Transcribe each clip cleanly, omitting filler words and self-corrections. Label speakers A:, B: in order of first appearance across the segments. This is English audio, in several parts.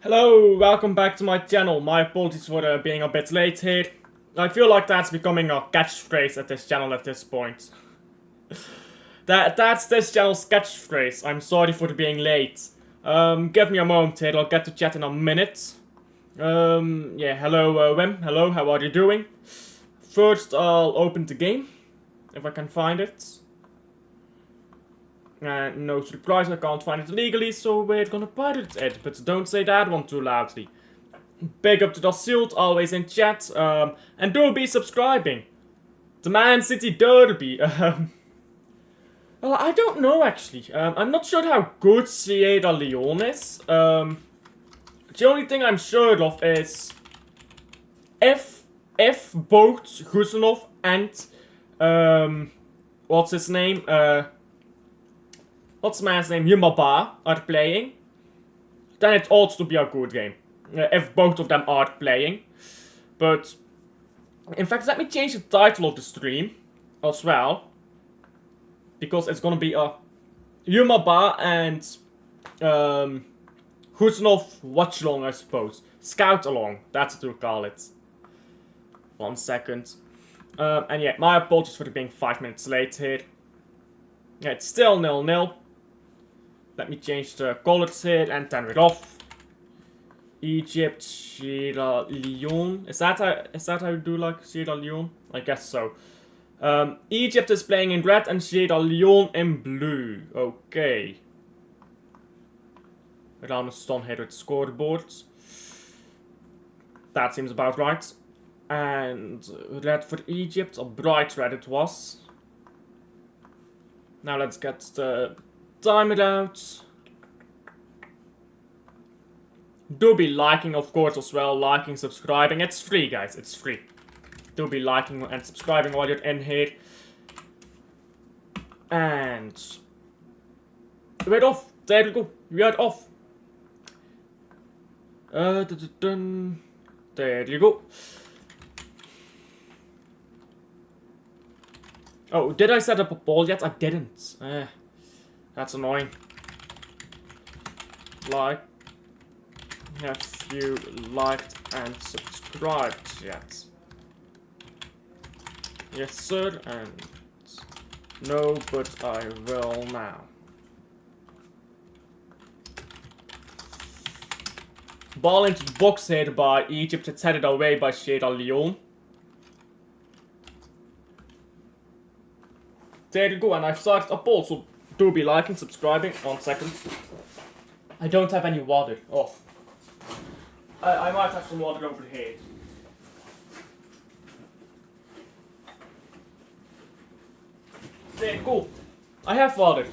A: Hello, welcome back to my channel. My apologies for being a bit late here. I feel like that's becoming a catchphrase at this channel at this point. That's this channel's catchphrase. I'm sorry for being late. Give me a moment here, I'll get to chat in a minute. Yeah, hello Wim, hello, how are you doing? First, I'll open the game, if I can find it. And no surprise, I can't find it legally, so we're gonna pirate it, but don't say that one too loudly. Big up to the Silt, always in chat, and do be subscribing. The Man City Derby, well, I don't know actually. I'm not sure how good Leone is. The only thing I'm sure of is if both Guzanov and what's his name? What's the man's name? JUMA are playing, then it ought to be a good game. If both of them are playing. But, in fact, let me change the title of the stream as well. Because it's gonna be a JUMA and Guzanov watch-along, I suppose. Scout-along, that's what we'll call it. 1 second. And yeah, my apologies for being 5 minutes late here. Yeah, it's still 0-0. Let me change the colors here and turn it off. Egypt, Sierra Leone. Is that how you do like Sierra Leone? I guess so. Egypt is playing in red and Sierra Leone in blue. Okay. Around the stone here with scoreboards. That seems about right. And red for Egypt, a bright red it was. Now let's get the timer out. Do be liking, of course, as well. Liking, subscribing. It's free, guys. It's free. Do be liking and subscribing while you're in here. And we're off. There we go. We are off. There you go. Oh, did I set up a poll yet? I didn't. That's annoying. Like, have you liked and subscribed yet? Yes, sir, and no, but I will now. Ball into the box here by Egypt. It's headed away by Sierra Leone. There you go, and I've started a poll, so do be liking, subscribing. 1 second. I don't have any water. Oh. I might have some water over here. There you go. I have water.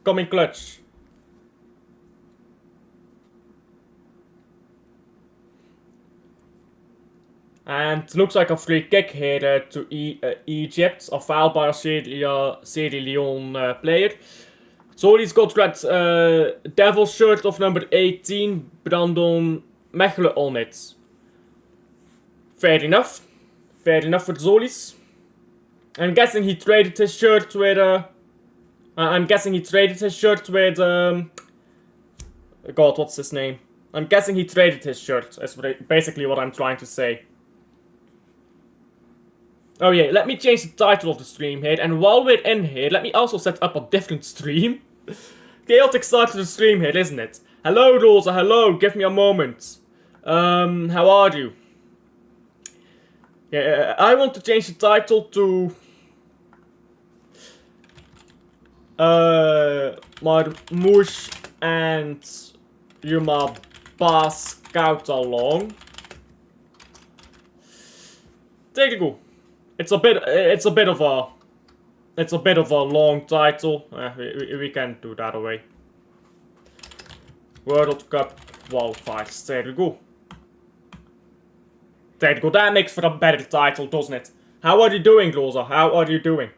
A: Coming clutch. And looks like a free kick here to Egypt, a foul by a Sierra Leone player. So he's got red devil shirt of number 18, Brandon Mechelen on it. Fair enough. Fair enough for Zolis. I'm guessing he traded his shirt with God, what's his name? I'm guessing he traded his shirt, that's basically what I'm trying to say. Oh yeah, let me change the title of the stream here, and while we're in here, let me also set up a different stream. Chaotic start to the stream here, isn't it? Hello Rosa, hello, give me a moment. How are you? Yeah, I want to change the title to MARMOUSH and JUMA SCOUTALONG. There you go. It's a bit of a long title. We can do that away. World Cup Qualifiers. There you go. There you go. That makes for a better title, doesn't it? How are you doing, Rosa? How are you doing?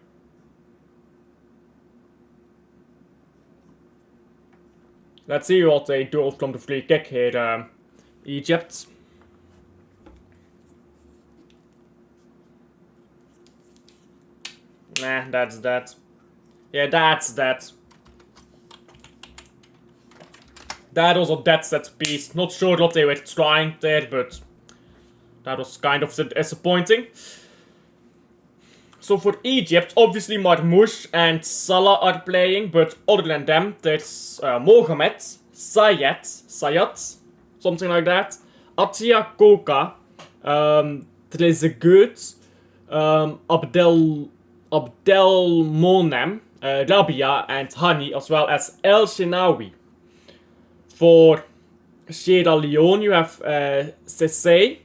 A: Let's see what they do from the free kick here, Egypt. Nah, that's that. Yeah, that's that. That was a dead set piece. Not sure what they were trying there, but that was kind of disappointing. So for Egypt, obviously Marmoush and Salah are playing, but other than them, there's Mohamed, Sayed, something like that, Atia Koka, Trezeguet, Abdel Monem, Rabia, and Hani, as well as El Shenawi. For Sierra Leone, you have Sese,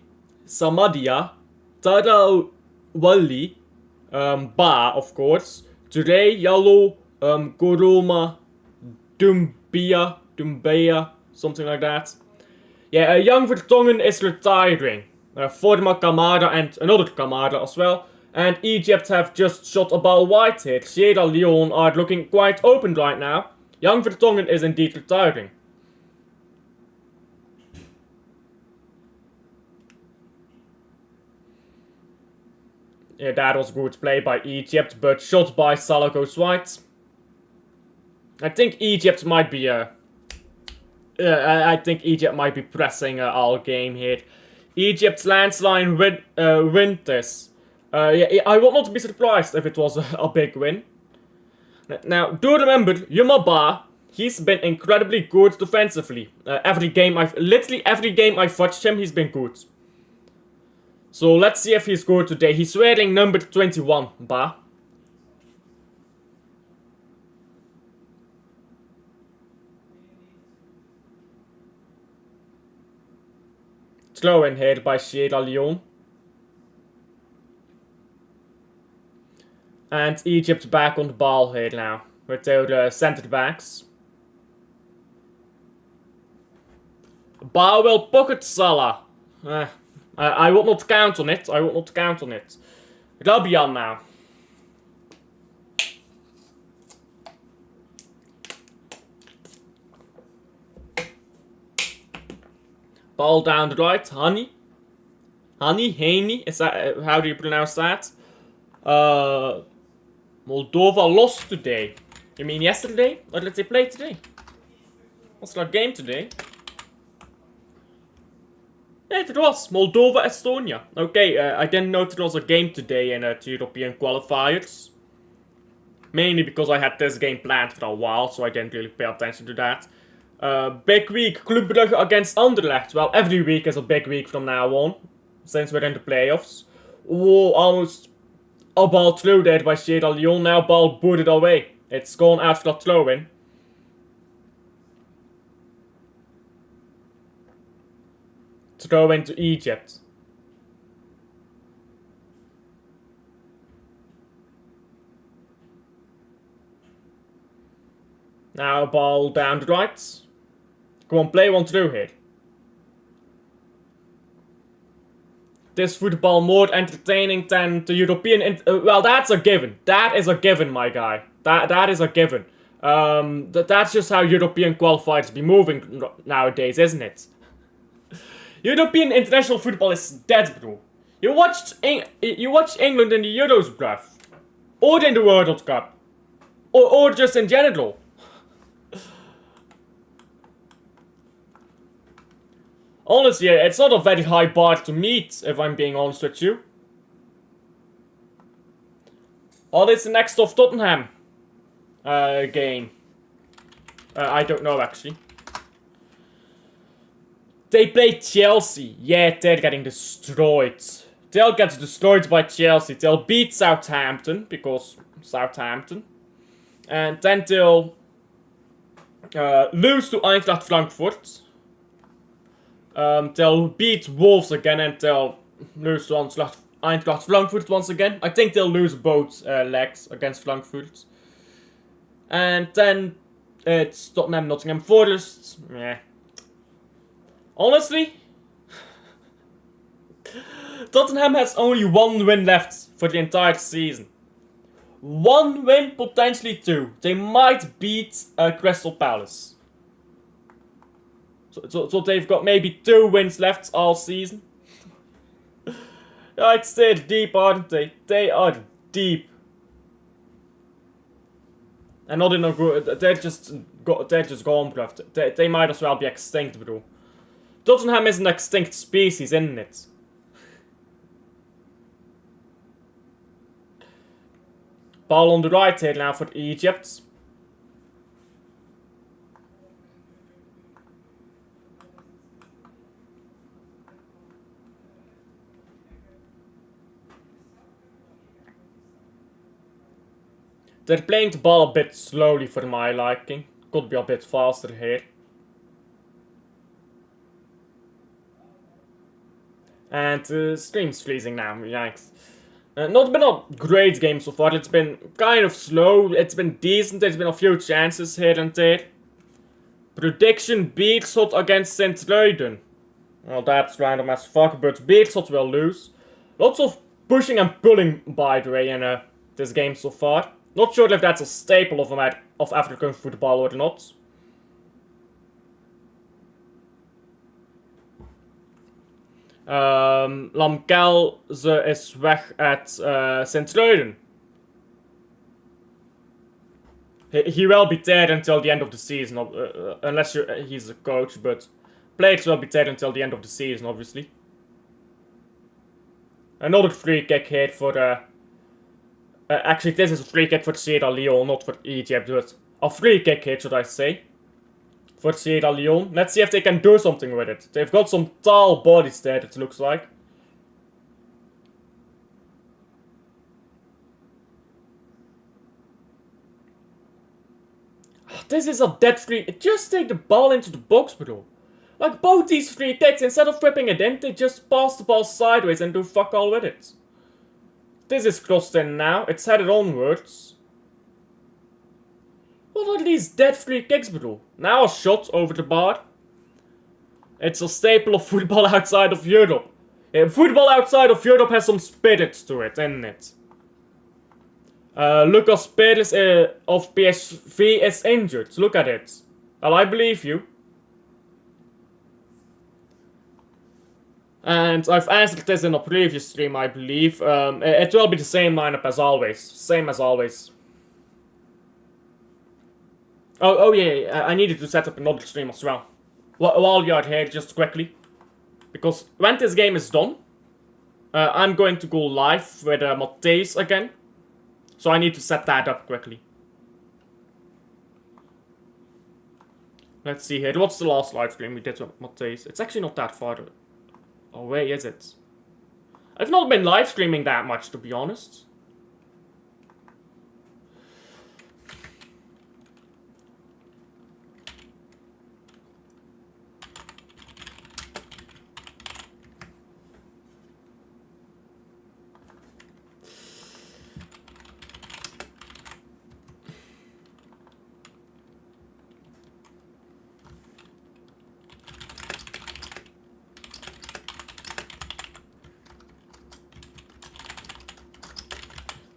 A: Samadia, Tara Wali, Ba, of course, Ture, Yalo, Goroma, Dumbia, something like that. Yeah, Young Vertongen is retiring. Forma Kamara and another Kamara as well. And Egypt have just shot a ball wide here. Sierra Leone are looking quite open right now. Young Vertongen is indeed retiring. Yeah, that was good play by Egypt, but shot by Salah goes wide. I think Egypt might be I think Egypt might be pressing all game here. Egypt's landslide win this. Yeah, I would not be surprised if it was a big win. Now, do remember, JUMA, he's been incredibly good defensively. Literally every game I've watched him, he's been good. So let's see if he's good today. He's wearing number 21, Ba. Throw in here by Sierra Leone. And Egypt back on the ball here now, with their centre backs. Ba will pocket Salah. I will not count on it. Rabia now. Ball down the right. Hani, is that, how do you pronounce that? Moldova lost today. You mean yesterday? Or did they play today? Was there a game today? Yeah, it was. Moldova, Estonia. Okay, I didn't know there was a game today in the European qualifiers. Mainly because I had this game planned for a while, so I didn't really pay attention to that. Big week, Club Brugge against Anderlecht. Well, every week is a big week from now on, since we're in the playoffs. Oh, almost a ball through there by Sierra Leone. Now ball booted away. It's gone after a throw-in. Throw into Egypt. Now ball down the right. Come on, play one through here. This football more entertaining than the European... well, that's a given. That is a given, my guy. That is a given. That's just how European qualifiers be moving nowadays, isn't it? European international football is dead, bro. You watch England in the Euros, bruv. Or in the World Cup. Or just in general. Honestly, it's not a very high bar to meet, if I'm being honest with you. Oh, it's the next of Tottenham game. I don't know, actually. They play Chelsea. Yeah, they're getting destroyed. They'll get destroyed by Chelsea. They'll beat Southampton, because Southampton. And then they'll lose to Eintracht Frankfurt. They'll beat Wolves again, and they'll lose to Eintracht Frankfurt once again. I think they'll lose both legs against Frankfurt. And then it's Tottenham, Nottingham Forest. Yeah. Honestly, Tottenham has only one win left for the entire season. One win, potentially two. They might beat Crystal Palace. So they've got maybe 2 wins left all season. I'd say they're deep, aren't they? They are deep. And not in a good... They're just they're just gone, bruv. They might as well be extinct, bro. Tottenham is an extinct species, isn't it? Ball on the right here now for Egypt. They're playing the ball a bit slowly for my liking. Could be a bit faster here. And stream's freezing now, yikes. Not been a great game so far, it's been kind of slow, it's been decent, there's been a few chances here and there. Prediction, Beerschot against Sint-Truiden. Well, that's random as fuck, but Beerschot will lose. Lots of pushing and pulling, by the way, in this game so far. Not sure if that's a staple of African football or not. Lamkel is weg at Sint-Truiden. He will be there until the end of the season, unless he's a coach, but players will be there until the end of the season, obviously. Another free kick here for... actually, this is a free kick for Sierra Leone, not for Egypt, but a free kick here, should I say. For Sierra Leone. Let's see if they can do something with it. They've got some tall bodies there, it looks like. This is a dead free. Just take the ball into the box, bro. Like both these free kicks, instead of whipping it in, they just pass the ball sideways and do fuck all with it. This is crossed in now. It's headed onwards. What are these dead free kicks, bro? Now a shot over the bar. It's a staple of football outside of Europe. Football outside of Europe has some spirit to it, isn't it? Lucas Perez of PSV is injured. Look at it. Well, I believe you. And I've answered this in a previous stream, I believe. It will be the same lineup as always. Same as always. Oh yeah, I needed to set up another stream as well. While you are here, just quickly. Because when this game is done, I'm going to go live with Matthijs again. So I need to set that up quickly. Let's see here. What's the last live stream we did with Matthijs? It's actually not that far away, is it? I've not been live streaming that much, to be honest.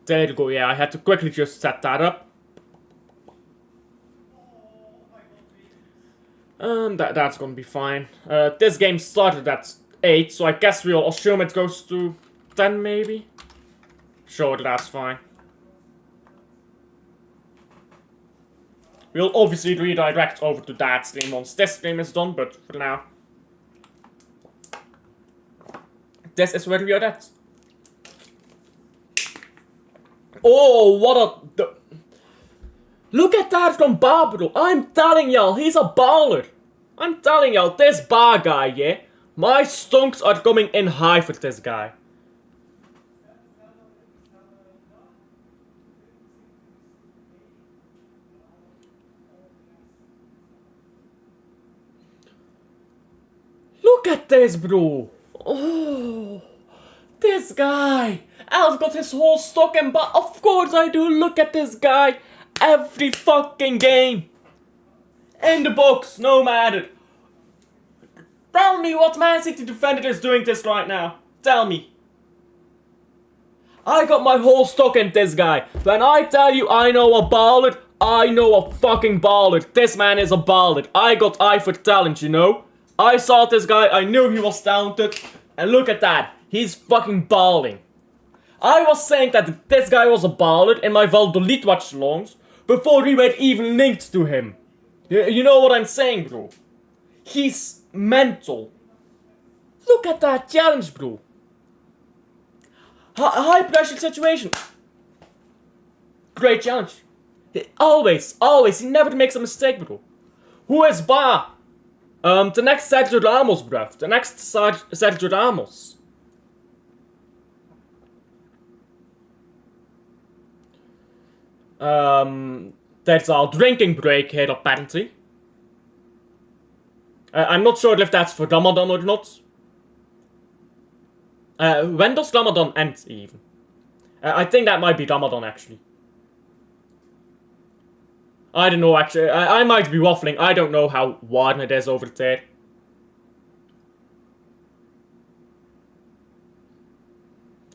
A: There you go, yeah, I had to quickly just set that up. That's gonna be fine. This game started at 8, so I guess we'll assume it goes to 10 maybe? Sure, that's fine. We'll obviously redirect over to that stream once this stream is done, but for now... this is where we are at. Oh, what a... Look at that from Barbaro. I'm telling y'all, he's a baller. I'm telling y'all, this bar guy, yeah? My stonks are coming in high for this guy. Look at this, bro. Oh, this guy. I've got his whole stock and but of course I do. Look at this guy. Every fucking game. In the box, no matter. Tell me what Man City defender is doing this right now. Tell me. I got my whole stock in this guy. When I tell you I know a baller, I know a fucking baller. This man is a baller. I got eye for talent, you know. I saw this guy, I knew he was talented. And look at that. He's fucking balling. I was saying that this guy was a baller in my Valladolid watch-alongs before we were even linked to him. You know what I'm saying, bro? He's mental. Look at that challenge, bro. High pressure situation. Great challenge. Always, he never makes a mistake, bro. Who is Ba? The next Sergio Ramos, bruv. The next Sergio Ramos. There's our drinking break here, apparently. I'm not sure if that's for Ramadan or not. When does Ramadan end, even? I think that might be Ramadan, actually. I don't know, actually. I might be waffling. I don't know how warm it is over there.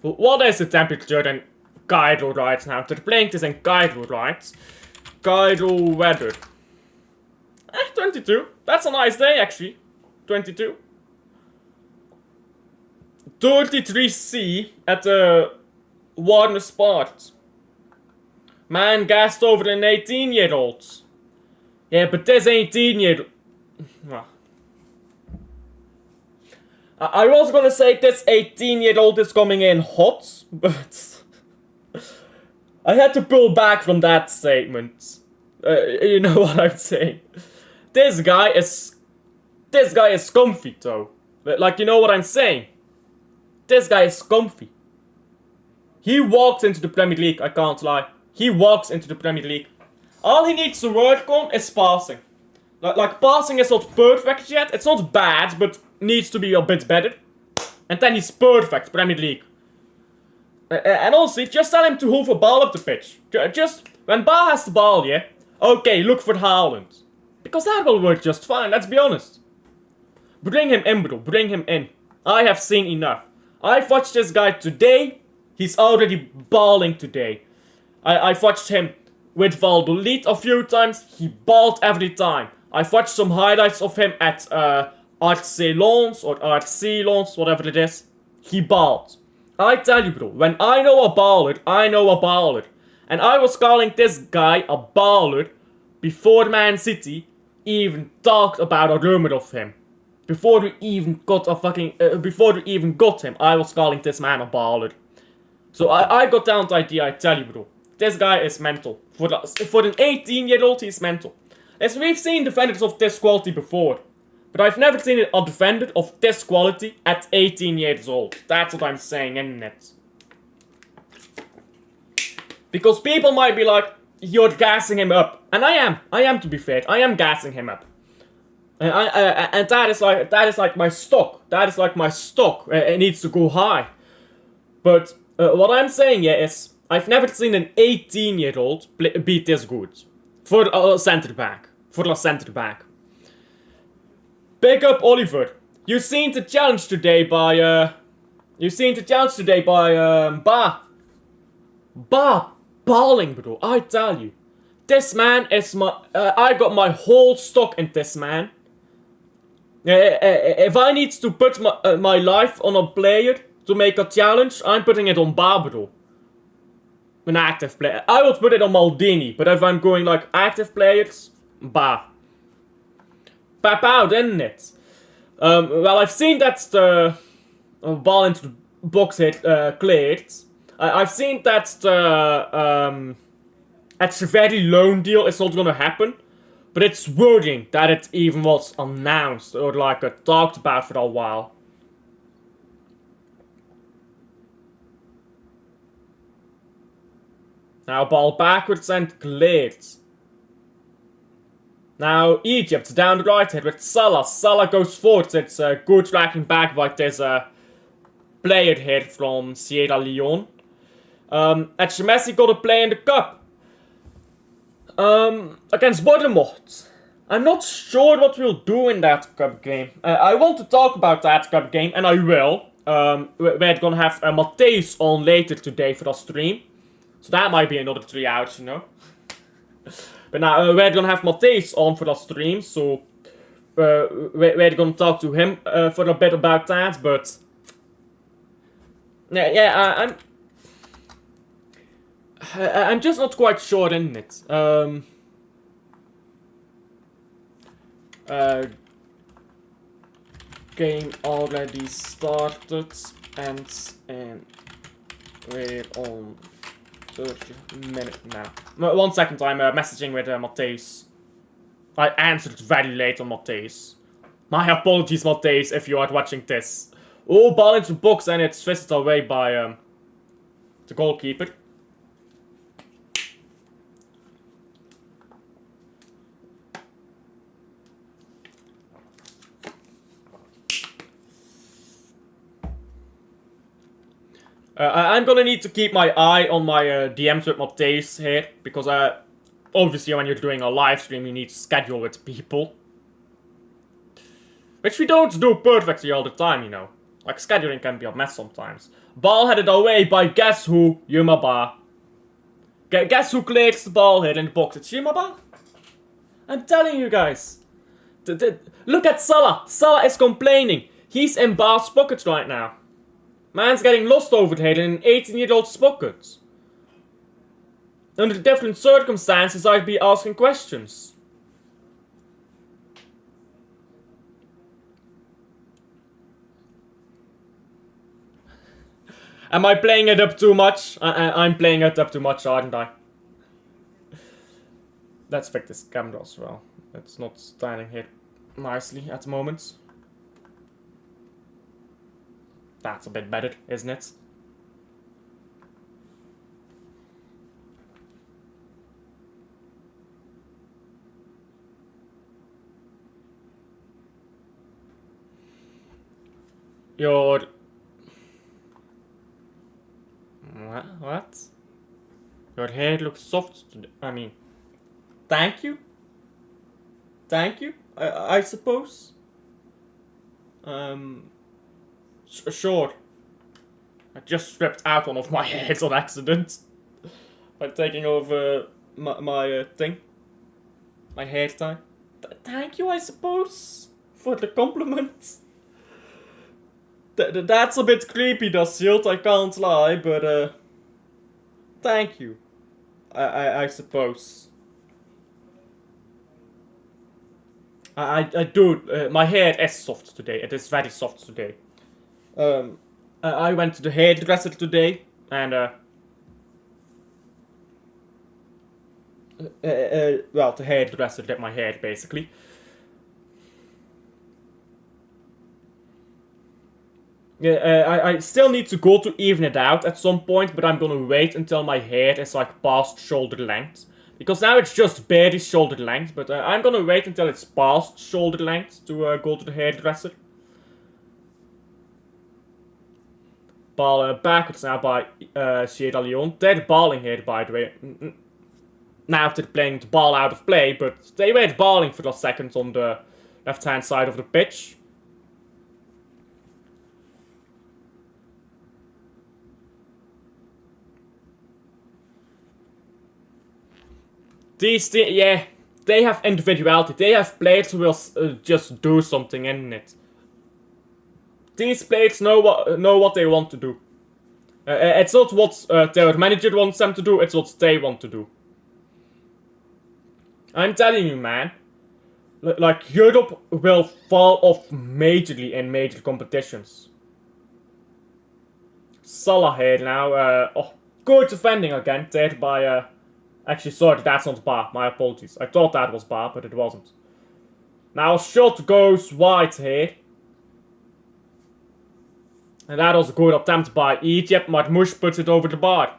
A: What is the temperature in Cairo right now? They're playing this in Cairo, right? Cairo weather. 22. That's a nice day, actually. 22. 33C at the warmest part. Man gassed over an 18-year-old. Yeah, but this 18-year-old... I was gonna say this 18-year-old is coming in hot, but... I had to pull back from that statement. You know what I'm saying. This guy is comfy, though. Like, you know what I'm saying. This guy is comfy. He walks into the Premier League, I can't lie. He walks into the Premier League. All he needs to work on is passing. Like passing is not perfect yet. It's not bad, but needs to be a bit better. And then he's perfect, Premier League. And also, just tell him to hoof a ball up the pitch. Just, when Ba has the ball, yeah? Okay, look for Haaland. Because that will work just fine, let's be honest. Bring him in, bro. Bring him in. I have seen enough. I've watched this guy today. He's already balling today. I've watched him with Valladolid a few times. He balled every time. I've watched some highlights of him at Arcelons or Arcelons, whatever it is. He balled. I tell you, bro, when I know a baller, I know a baller. And I was calling this guy a baller before Man City even talked about a rumor of him. Before we even got him, I was calling this man a baller. So I got down to the idea, I tell you, bro. This guy is mental. For an 18-year-old, he's mental. As we've seen defenders of this quality before. But I've never seen a defender of this quality at 18 years old. That's what I'm saying, isn't it? Because people might be like, you're gassing him up. And I am to be fair. I am gassing him up. And that is like my stock. That is like my stock. It needs to go high. But what I'm saying here is, I've never seen an 18-year-old be this good. For a centre back. Big up Oliver. You've seen the challenge today by Ba. Ba balling, bro. I tell you. This man is I got my whole stock in this man. If I need to put my life on a player to make a challenge, I'm putting it on Ba, bro. An active player. I would put it on Maldini, but if I'm going like active players, Ba. Pap out, isn't it? Well, I've seen that the ball into the box hit cleared. I've seen that the Echeverri loan deal is not gonna happen. But it's worrying that it even was announced or like talked about for a while. Now ball backwards and cleared. Now Egypt down the right here with Salah. Salah goes forward. It's a good tracking back by this player here from Sierra Leone. Messi got a play in the cup. Against Bournemouth. I'm not sure what we'll do in that cup game. I want to talk about that cup game, and I will. We're gonna have Matthäus on later today for our stream. So that might be another 3 hours, you know. But now, we're gonna have Matthäus on for our stream, so... we're gonna talk to him for a bit about that, but... I'm just not quite sure in it. Game already started and we're on 30 minutes now. 1 second, I'm messaging with Matthäus. I answered very late on Matthäus. My apologies, Matthäus, if you are watching this. Oh, ball into box and it's twisted away by the goalkeeper. I'm gonna need to keep my eye on my DMs with Matthäus here, because obviously when you're doing a live stream you need to schedule with people. Which we don't do perfectly all the time, you know. Like, scheduling can be a mess sometimes. Ball headed away by guess who? JUMA. Guess who clears the ball here in the box? It's JUMA. I'm telling you guys. Look at Salah. Salah is complaining. He's in Ba's pockets right now. Man's getting lost over here in an 18-year-old's pocket. Under different circumstances, I'd be asking questions. Am I playing it up too much? I'm playing it up too much, aren't I? Let's fix this camera as well. It's not standing here nicely at the moment. That's a bit better, isn't it? Your... What? Your hair looks soft today. I mean... Thank you? Thank you? I suppose? Sure. I just stripped out one of my hairs on accident. By taking over my thing. My hair tie. Thank you, I suppose? For the compliment. That's a bit creepy, that shield, I can't lie, but thank you. I suppose. I do, my hair is soft today, it is very soft today. I went to the hairdresser today, and well, the hairdresser did my hair, basically. Yeah, I still need to go to even it out at some point, but I'm gonna wait until my hair is like past shoulder length. Because now it's just barely shoulder length, but I'm gonna wait until it's past shoulder length to go to the hairdresser. Ball backwards now by Leone. They're balling here, by the way. Now they're playing the ball out of play, but they were balling for a second on the left-hand side of the pitch. Yeah, they have individuality. They have players who will just do something in it. These players know what they want to do. It's not what their manager wants them to do, it's what they want to do. I'm telling you, man. Like, Europe will fall off majorly in major competitions. Salah here now. Oh, good defending again, there by... Actually, sorry, that's not Ba. My apologies. I thought that was Ba, but it wasn't. Now, shot goes wide here. And that was a good attempt by Egypt. MARMOUSH puts it over the bar.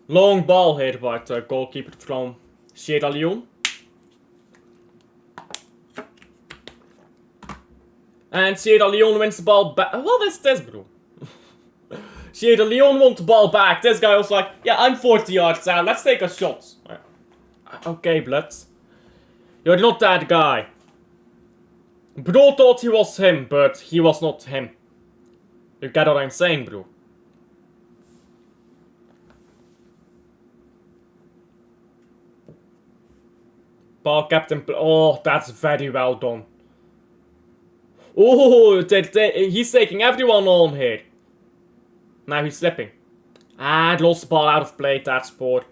A: Long ball here by the goalkeeper from Leone. And Leone wins the ball back. What is this, bro? Leone won the ball back. This guy was like, yeah, I'm 40 yards out. Let's take a shot. Okay, blood. You're not that guy. Bro thought he was him, but he was not him. You get what I'm saying, bro? Ball captain. Oh, that's very well done. Oh, he's taking everyone on here. Now he's slipping. Ah, lost the ball out of play. That's poor.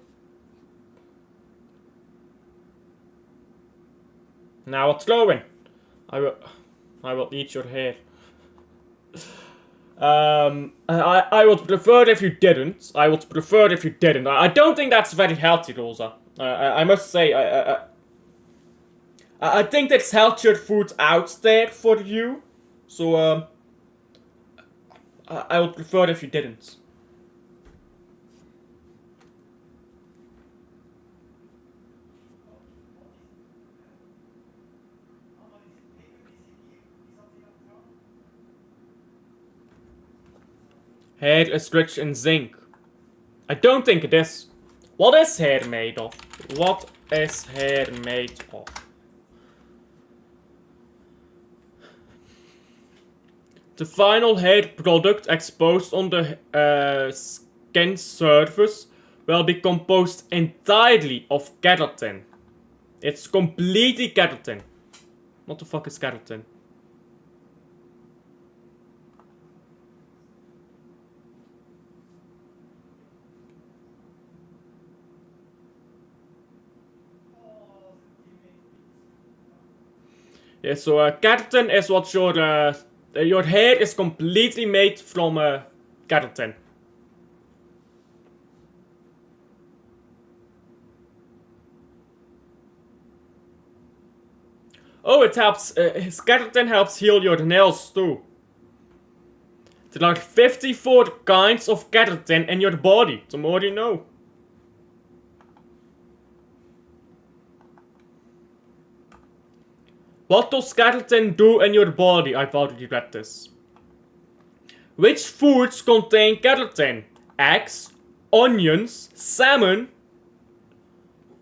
A: Now what's going? I will eat your hair. I would prefer if you didn't. I would prefer if you didn't. I don't think that's very healthy, Rosa. I must say, I think there's healthier food out there for you. So, I would prefer if you didn't. Hair is rich in zinc. I don't think it is. What is hair made of? What is hair made of? The final hair product exposed on the skin surface will be composed entirely of keratin. It's completely keratin. What the fuck is keratin? Yeah, so keratin is what your hair is completely made from keratin. Oh, it helps. Keratin helps heal your nails too. There are 54 kinds of keratin in your body. The more you know. What does keratin do in your body? I've already read this. Which foods contain keratin? Eggs, onions, salmon.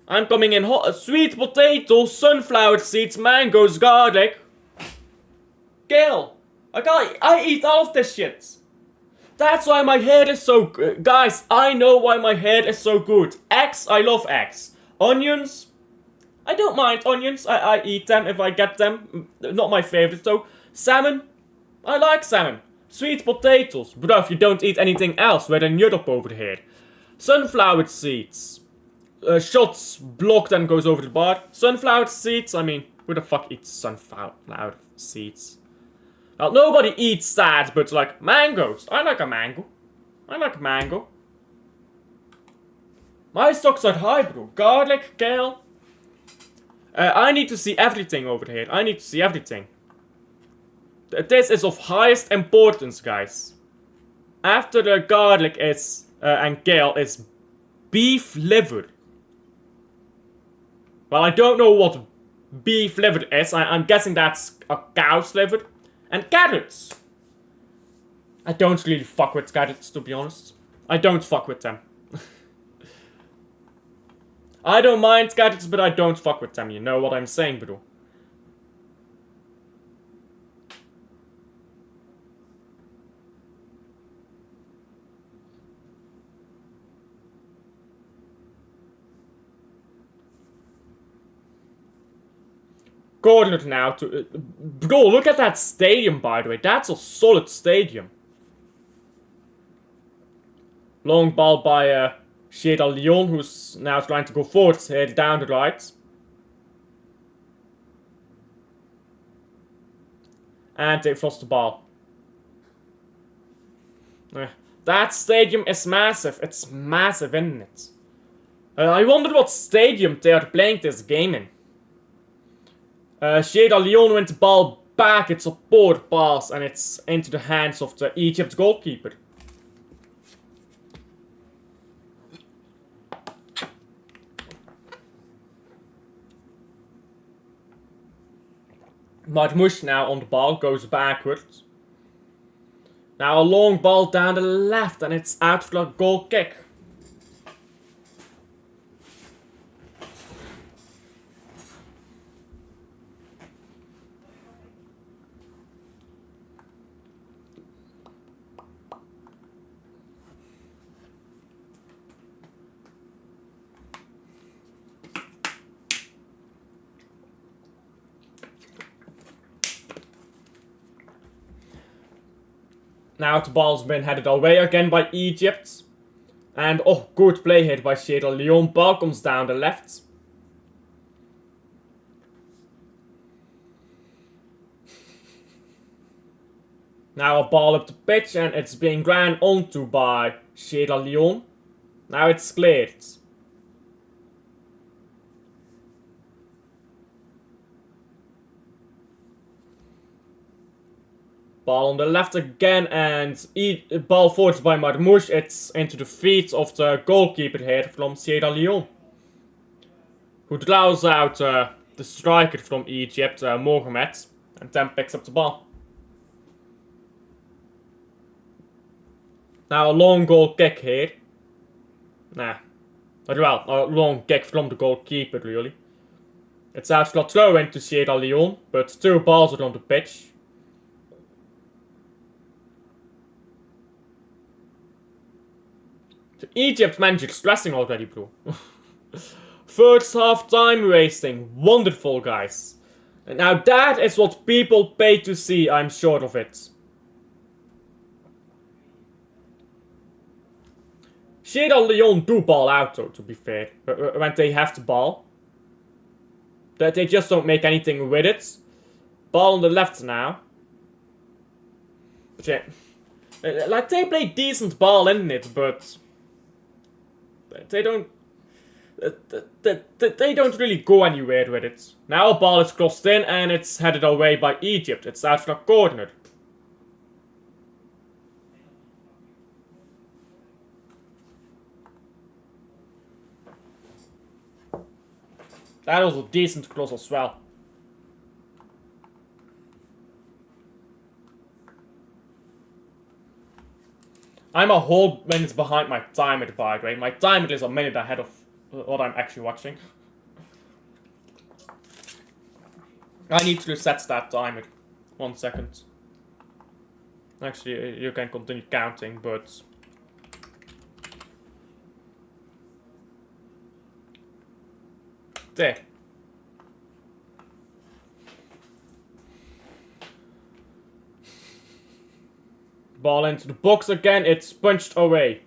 A: I'm coming in hot. Sweet potatoes, sunflower seeds, mangoes, garlic. Kale. I eat all of this shit. That's why my hair is so good. Guys, I know why my hair is so good. Eggs, I love eggs. Onions, I don't mind onions. I eat them if I get them. Not my favorite though. Salmon, I like salmon. Sweet potatoes. Bro, if you don't eat anything else, we're in Europe over here. Sunflower seeds. Shots blocked and goes over the bar. Sunflower seeds, I mean, who the fuck eats sunflower seeds? Well, nobody eats that, but like mangoes. I like a mango. I like mango. My stocks are high, bro. Garlic, kale. I need to see everything over here. I need to see everything. This is of highest importance, guys. After the garlic is and kale is beef liver. Well, I don't know what beef liver is. I'm guessing that's a cow's liver. And carrots. I don't really fuck with carrots, to be honest. I don't fuck with them. I don't mind carrots, but I don't fuck with them. You know what I'm saying, bro. Cornered now to... bro, look at that stadium, by the way. That's a solid stadium. Long ball by Leone, who's now trying to go forward, head down the right. And they've lost the ball. That stadium is massive. It's massive, isn't it? I wonder what stadium they are playing this game in. Leone wins the ball back. It's a poor pass and it's into the hands of the Egypt goalkeeper. MARMOUSH now on the ball, goes backwards. Now a long ball down the left and it's out for a goal kick. Now the ball's been headed away again by Egypt. And, oh, good play hit by Leone. Ball comes down the left. Now a ball up the pitch and it's being ran onto by Leone. Now it's cleared. Ball on the left again and ball forward by MARMOUSH. It's into the feet of the goalkeeper here from Leone. Who draws out the striker from Egypt, Mohamed, and then picks up the ball. Now a long goal kick here. Nah. Well, a long kick from the goalkeeper, really. It's actually a throw into Leone, but 2 balls are on the pitch. The Egypt manager stressing already, bro. First half time wasting. Wonderful, guys. And now that is what people pay to see, I'm sure of it. Leone do ball out though, to be fair, when they have the ball. They just don't make anything with it. Ball on the left now. But yeah, like they play decent ball in it, but they don't really go anywhere with it. Now a ball is crossed in and it's headed away by Egypt. It's out for a corner. That was a decent cross as well. I'm a whole minute behind my timer, by the way. My timer is a minute ahead of what I'm actually watching. I need to reset that timer. 1 second. Actually, you can continue counting, but... There. Ball into the box again, it's punched away.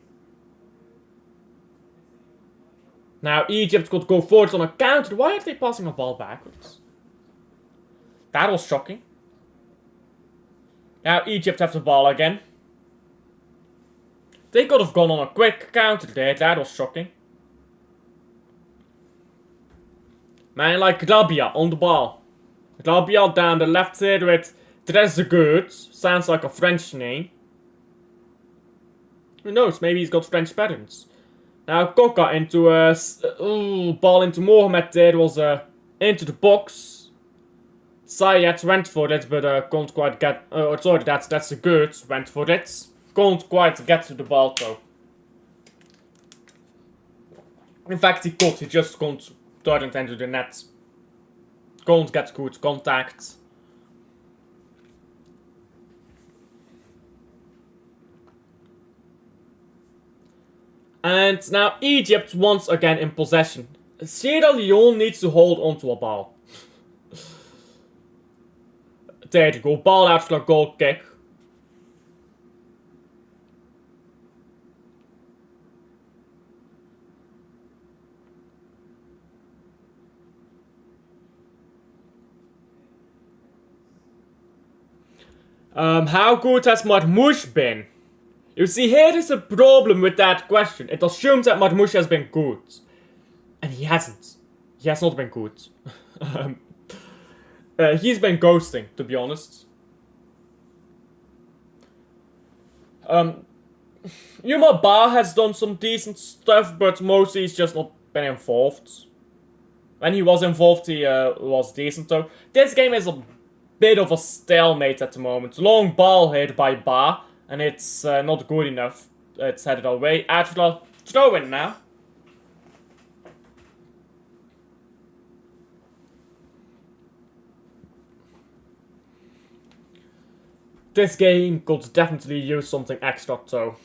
A: Now Egypt could go forward on a counter. Why are they passing a ball backwards? That was shocking. Now Egypt have the ball again. They could have gone on a quick counter there, that was shocking. Man like Rabia on the ball. Rabia down the left side with Trezeguet. Sounds like a French name. Who knows, maybe he's got French parents. Now Coca into ball into Mohamed there, was into the box. Sayed went for it, but can't quite get, sorry, that's a good, went for it. Can't quite get to the ball though. In fact he could, he just can't turn it into the net. Can't get good contact. And now Egypt once again in possession. Leone needs to hold onto a ball. There you go, ball out for a goal kick. How good has MARMOUSH been? You see, here is a problem with that question. It assumes that MARMOUSH has been good. And he hasn't. He has not been good. He's been ghosting, to be honest. JUMA has done some decent stuff, but mostly he's just not been involved. When he was involved, he was decent though. This game is a bit of a stalemate at the moment. Long ball hit by Ba. And it's not good enough. It's headed away. Atla, throw in now. This game could definitely use something extra though.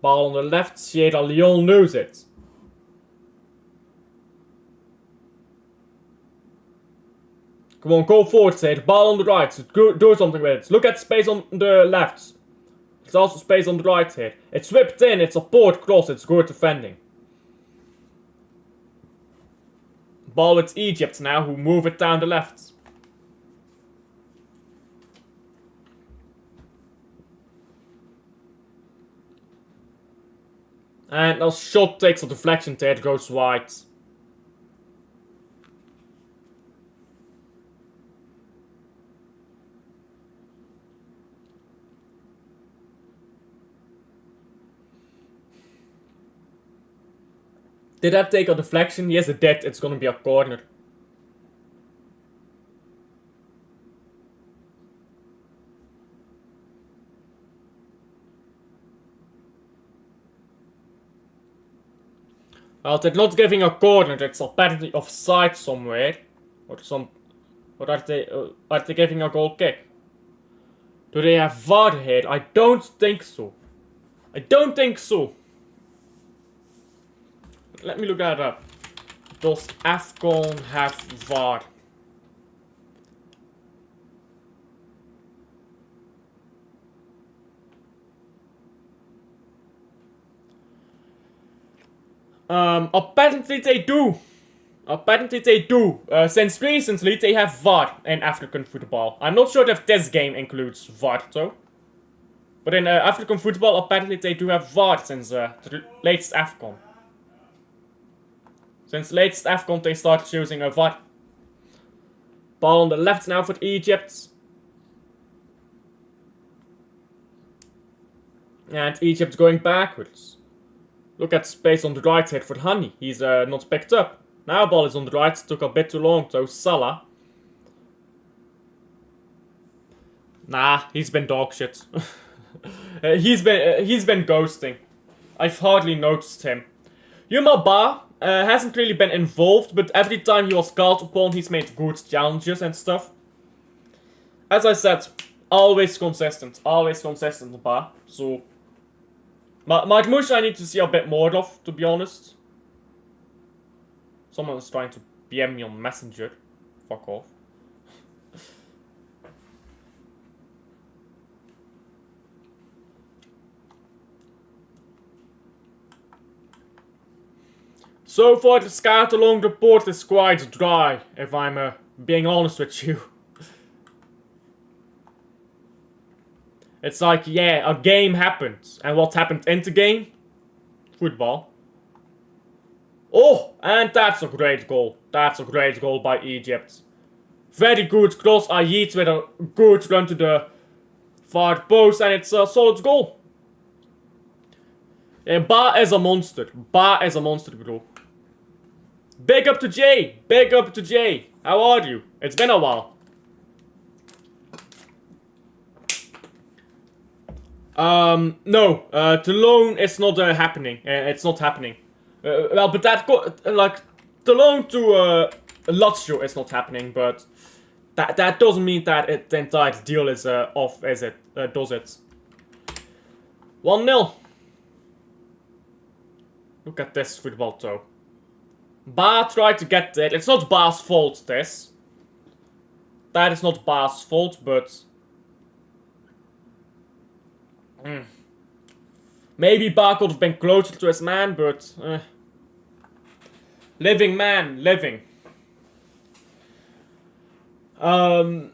A: Ball on the left, Leone knows it. Come on, go forward, say the ball on the right. Do something with it. Look at space on the left. There's also space on the right here. It's whipped in, it's a board cross, it's good defending. Ball with Egypt now, who move it down the left. And a shot takes a deflection there, it goes wide. Did that take a deflection? Yes, it did. It's gonna be a corner. Well, they're not giving a corner. It's apparently offside somewhere, or some. Or are they giving a goal kick? Do they have VAR here? I don't think so. I don't think so. Let me look that up. Does AFCON have VAR? Apparently they do. Apparently they do. Since recently they have VAR in African football. I'm not sure if this game includes VAR though. But in African football, apparently they do have VAR since the latest AFCON. Since latest AFCON they started using a VAR. Ball on the left now for Egypt. And Egypt going backwards. Look at space on the right here for Honey. He's not picked up. Now ball is on the right. Took a bit too long. So Salah. Nah, he's been dog shit. He's been ghosting. I've hardly noticed him. JUMA hasn't really been involved, but every time he was called upon, he's made good challenges and stuff. As I said, always consistent Ba. So, MARMOUSH I need to see a bit more of, to be honest. Someone is trying to PM me on Messenger. Fuck off. So far, the SCOUTALONG report is quite dry, if I'm being honest with you. It's like, yeah, a game happened. And what happened in the game? Football. Oh, and that's a great goal. That's a great goal by Egypt. Very good cross. Ayit with a good run to the far post, and it's a solid goal. Yeah, Ba is a monster. Ba is a monster, bro. Big up to Jay! Big up to Jay! How are you? It's been a while. No. The loan is not happening. It's not happening. Well, but that like the loan to Lazio is not happening, but that doesn't mean that the entire deal is off, is it? Does it? 1-0. Look at this football though. Ba tried to get it. It's not Ba's fault, this. That is not Ba's fault, but... Maybe Ba could have been closer to his man, but... Living man, living. The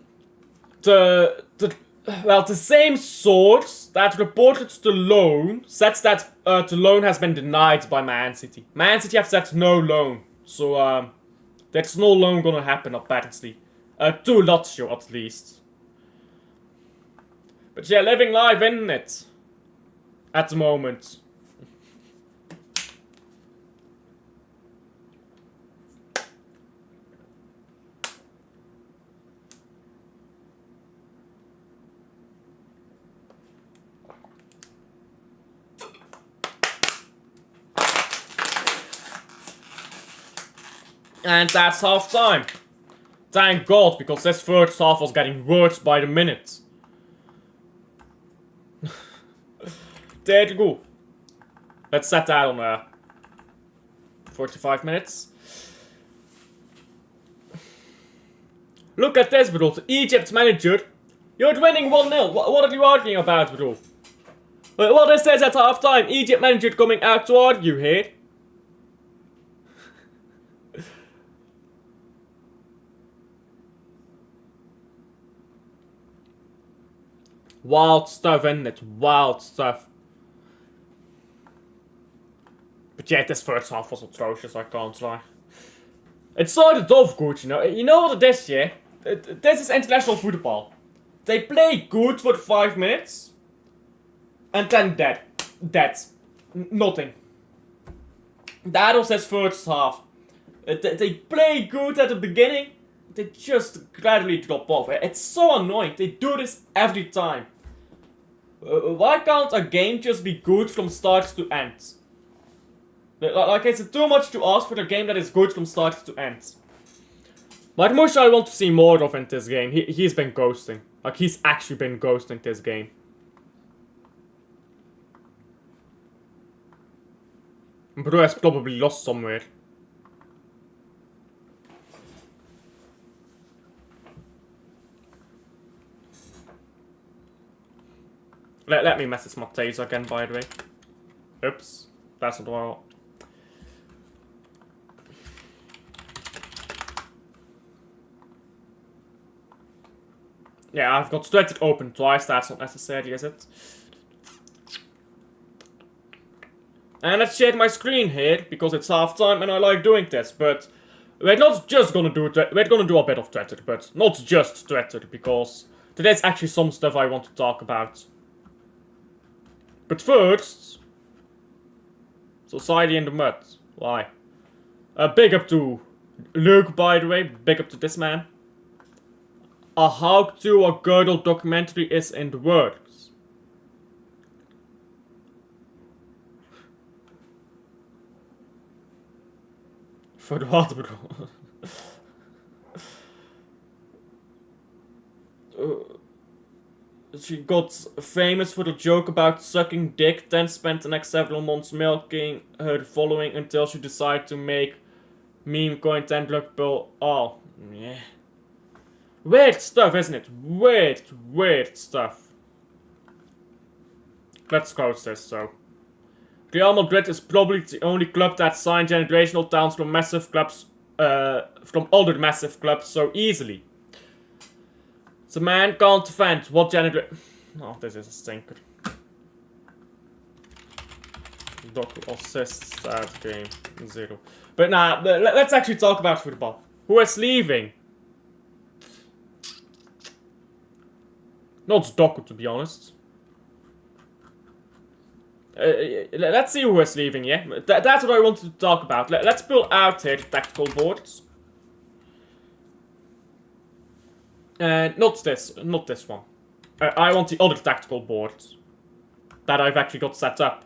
A: same source that reported the loan says that the loan has been denied by Man City. Man City have said no loan, so there's no loan gonna happen apparently, to Lazio at least. But yeah, living life, isn't it? At the moment. And that's half time. Thank God, because this first half was getting worse by the minute. There you go. Let's set that on 45 minutes. Look at this, bro. Egypt's manager. You're winning 1-0. What are you arguing about, bro? What it says at half time. Egypt manager coming out to argue here. Wild stuff, isn't it? Wild stuff. But yeah, this first half was atrocious, I can't lie. It started off good, you know. You know what it is, yeah? This is international football. They play good for 5 minutes. And then dead. Nothing. That was his first half. They play good at the beginning. They just gradually drop off. It's so annoying. They do this every time. Why can't a game just be good from start to end? Like, is it too much to ask for a game that is good from start to end? Marmoush I want to see more of in this game. He's been ghosting. Like, he's actually been ghosting this game. Bro has probably lost somewhere. Let me message Matthäus again, by the way. Oops. That's not what I want. Yeah, I've got Strategy open twice. That's not necessary, is it? And let's share my screen here, because it's half time and I like doing this, but we're not just gonna do it, we're gonna do a bit of Twitter, but not just Twitter, because there's actually some stuff I want to talk about. But first, Society in the Mud. Why? Big up to Luke, by the way, big up to this man. A How to a Girdle documentary is in the works. For what, bro? She got famous for the joke about sucking dick, then spent the next several months milking her following until she decided to make meme content look oh, yeah. Weird stuff, isn't it? Weird stuff. Let's close this, so. Real Madrid is probably the only club that signed generational talents from massive clubs, from other massive clubs so easily. The man can't defend what Oh, this is a stinker. Doku assists that game. 0. But nah, let's actually talk about football. Who is leaving? Not Doku, to be honest. Let's see who is leaving, yeah? That's what I wanted to talk about. Let's pull out here the tactical boards. Not this one. I want the other tactical board that I've actually got set up.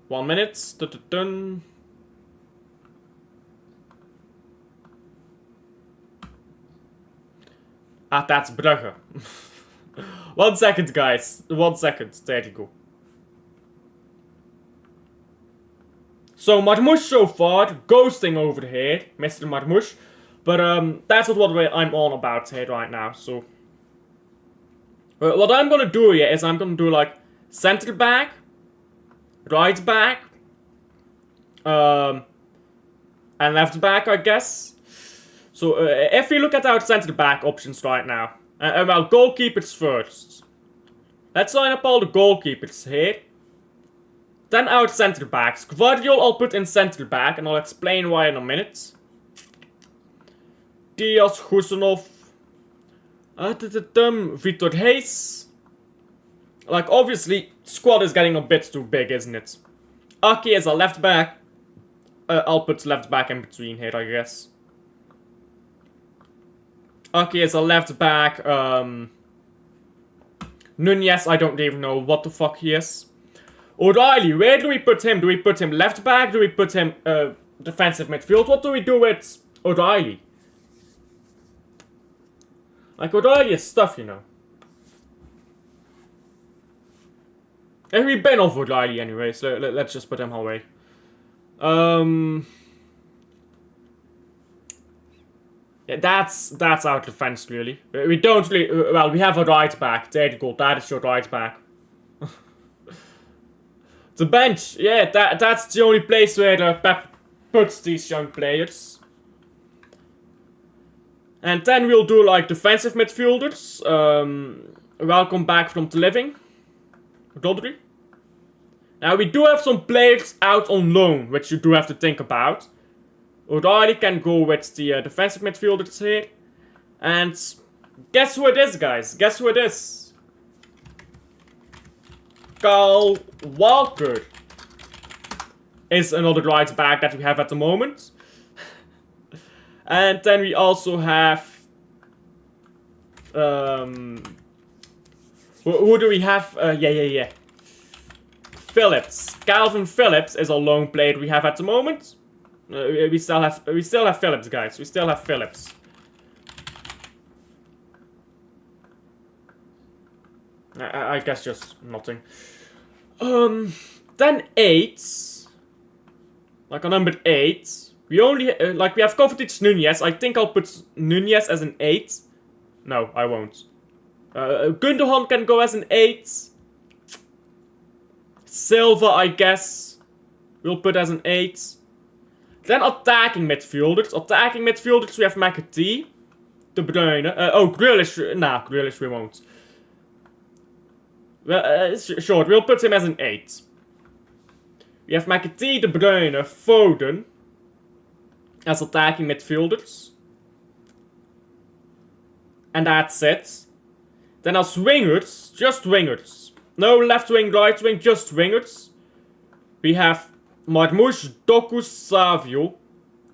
A: One minute. Dun. Ah, that's Brugge. 1 second, guys. 1 second. There you go. So, Marmoush so far, ghosting over here, Mr. Marmoush. But, that's not what I'm on about here right now, so. What I'm gonna do here is I'm gonna do, like, center back, right back, and left back, I guess. So, if we look at our center back options right now, well, goalkeepers first. Let's line up all the goalkeepers here. Then our center backs. Guardiol I'll put in center back, and I'll explain why in a minute. Diaz, Husanov, Vitor Hayes. Like, obviously, squad is getting a bit too big, isn't it? Aki is a left back. I'll put left back in between here, I guess. Aki is a left back. Nunez, I don't even know what the fuck he is. O'Reilly, where do we put him? Do we put him left back? Do we put him defensive midfield? What do we do with O'Reilly? Like, O'Reilly is stuff, you know. And we ban off Riley anyway, so let's just put him away. Yeah, that's our defense, really. We don't really... well, we have a right back. There you go. That is your right back. The bench. Yeah, that's the only place where Pep puts these young players. And then we'll do, like, defensive midfielders. Welcome back from the living. Rodri. Now, we do have some players out on loan, which you do have to think about. O'Reilly can go with the defensive midfielders here. And guess who it is, guys? Guess who it is? Kyle Walker is another right back that we have at the moment. And then we also have... who do we have? Yeah. Phillips. Calvin Phillips is a lone player we have at the moment. We still have Phillips, guys. We still have Phillips. I guess just nothing. Then 8. Like on number 8. We only we have Kovacic Nunez. I think I'll put Nunez as an 8. No, I won't. Gundogan can go as an 8. Silva, I guess, we'll put as an 8. Then attacking midfielders. Attacking midfielders, we have McAtee, De Bruyne. Grealish. Nah, Grealish we won't. Well, sure, we'll put him as an 8. We have McAtee, De Bruyne, Foden as attacking midfielders. And that's it. Then as wingers, just wingers. No left wing, right wing, just wingers. We have Marmoush, Doku, Savio,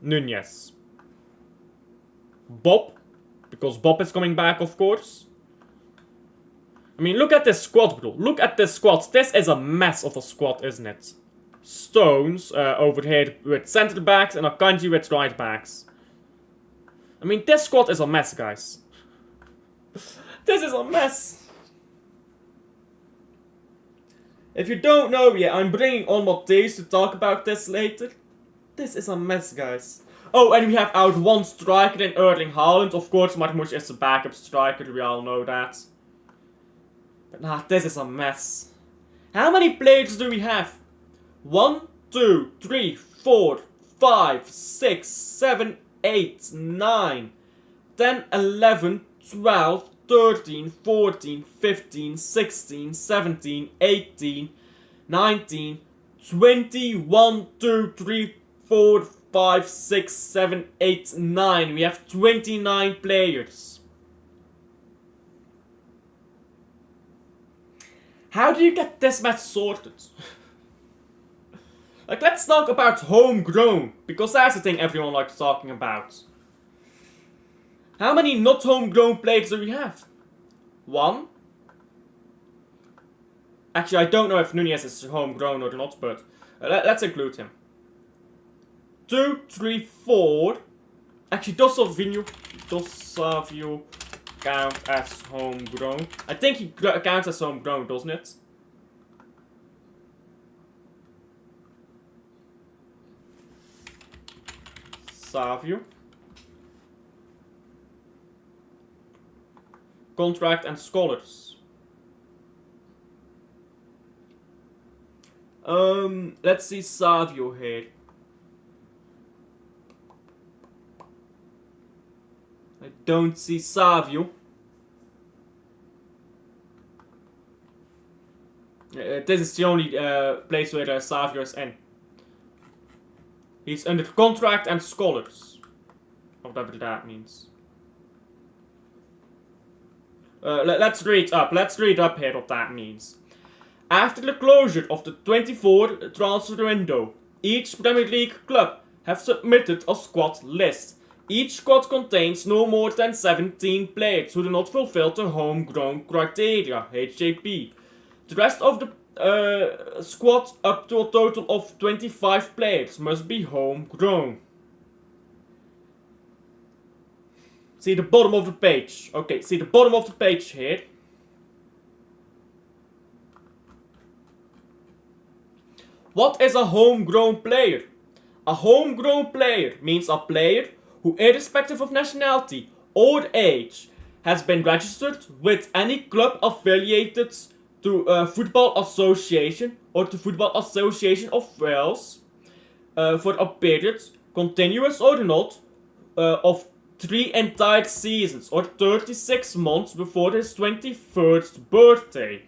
A: Nunez. Bob, because Bob is coming back, of course. I mean, look at this squad, bro. Look at this squad. This is a mess of a squad, isn't it? Stones over here with centre backs and Akanji with right backs. I mean, this squad is a mess, guys. This is a mess. If you don't know yet, I'm bringing on Matthijs to talk about this later. This is a mess, guys. Oh, and we have out one striker in Erling Haaland. Of course, Marmoush is the backup striker. We all know that. But nah, this is a mess. How many players do we have? 1, 2, 3, 4, 5, 6, 7, 8, 9, 10, 11, 12, 13, 14, 15, 16, 17, 18, 19, 20, 1, 2, 3, 4, 5, 6, 7, 8, 9. We have 29 players. How do you get this match sorted? Like, let's talk about homegrown, because that's the thing everyone likes talking about. How many not homegrown players do we have? 1. Actually, I don't know if Nunez is homegrown or not, but let's include him. 2, 3, 4. Actually, does Savio count as homegrown? I think he counts as homegrown, doesn't it? Savio. Contract and scholars. Let's see Savio here. I don't see Savio. This is the only place where Savio is in. He's under contract and scholars. Whatever that means. Let's read up. Let's read up here what that means. After the closure of the 24 transfer window, each Premier League club have submitted a squad list. Each squad contains no more than 17 players who do not fulfill the homegrown criteria, HJP. The rest of the squad, up to a total of 25 players, must be homegrown. See the bottom of the page. Okay, see the bottom of the page here. What is a homegrown player? A homegrown player means a player who, irrespective of nationality or age, has been registered with any club affiliated to Football Association or to Football Association of Wales for a period, continuous or not, of 3 entire seasons or 36 months before his 21st birthday,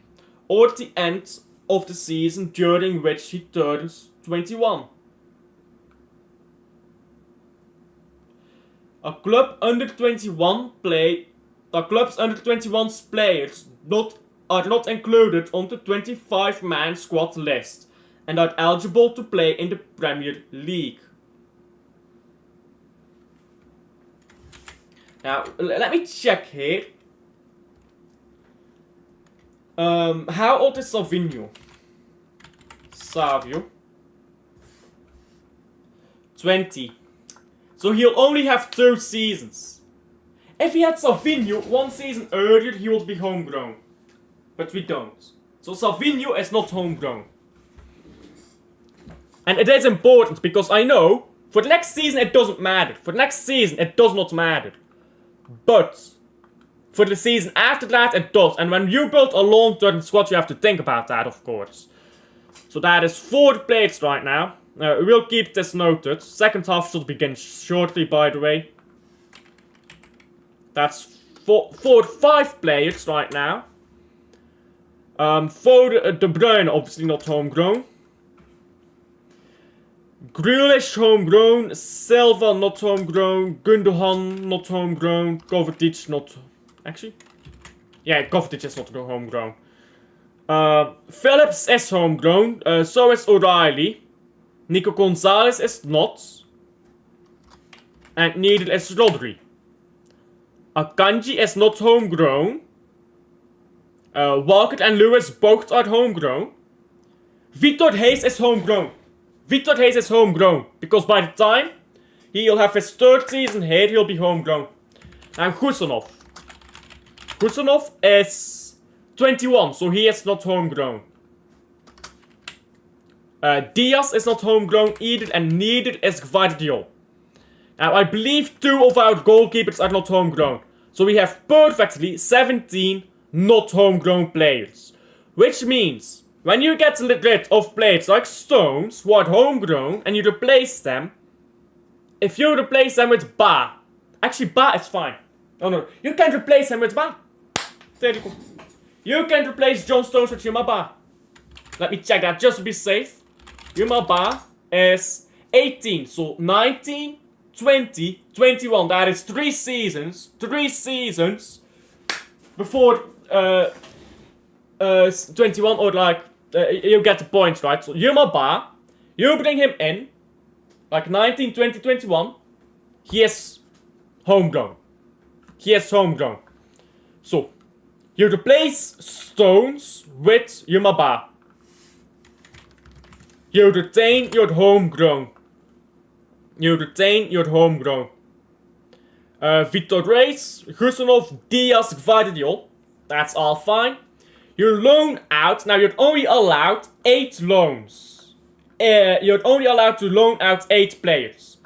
A: or the end of the season during which he turns 21. A club under 21 a club's under 21's players are not included on the 25-man squad list and are eligible to play in the Premier League. Now, let me check here. How old is Savio? 20. So he'll only have 2 seasons. If he had Savio 1 season earlier, he would be homegrown. But we don't. So Savio is not homegrown. And it is important because I know for the next season it doesn't matter. For the next season it does not matter. But for the season after that it does. And when you build a long-term squad you have to think about that, of course. So that is 4 players right now. We'll keep this noted. Second half should begin shortly, by the way. That's 5 players right now. For De Bruyne, obviously not homegrown. Grealish homegrown, Silva not homegrown, Gundogan not homegrown, Kovacic not... Actually? Yeah, Kovacic is not homegrown. Phillips is homegrown, so is O'Reilly. Nico Gonzalez is not. And neither is Rodri. Akanji is not homegrown. Walker and Lewis both are homegrown. Victor Hayes is homegrown. Victor Hayes is homegrown. Because by the time he'll have his 3rd season here, he'll be homegrown. And Gusonov. Gusonov is 21, so he is not homegrown. Diaz is not homegrown either, and neither is Gvardiol. Now, I believe 2 of our goalkeepers are not homegrown. So we have perfectly 17 not homegrown players. Which means, when you get rid of players like Stones, who are homegrown, and you replace them, if you replace them with Ba, actually Ba is fine. Oh no, you can replace him with Ba. There you go. You can replace John Stones with Yuma Ba. Let me check that just to be safe. Yuma Ba is 18, so 19, 20, 21. That is 3 seasons. 3 seasons before 21, or like you get the point, right? So Yuma Ba, you bring him in like 19, 20, 21. He is homegrown. He is homegrown. So you replace Stones with Yuma Ba. You retain your homegrown. You retain your homegrown. Victor Reis, Gusonov, Diaz, Gvardiol. That's all fine. You loan out. Now you're only allowed 8 loans. You're only allowed to loan out 8 players.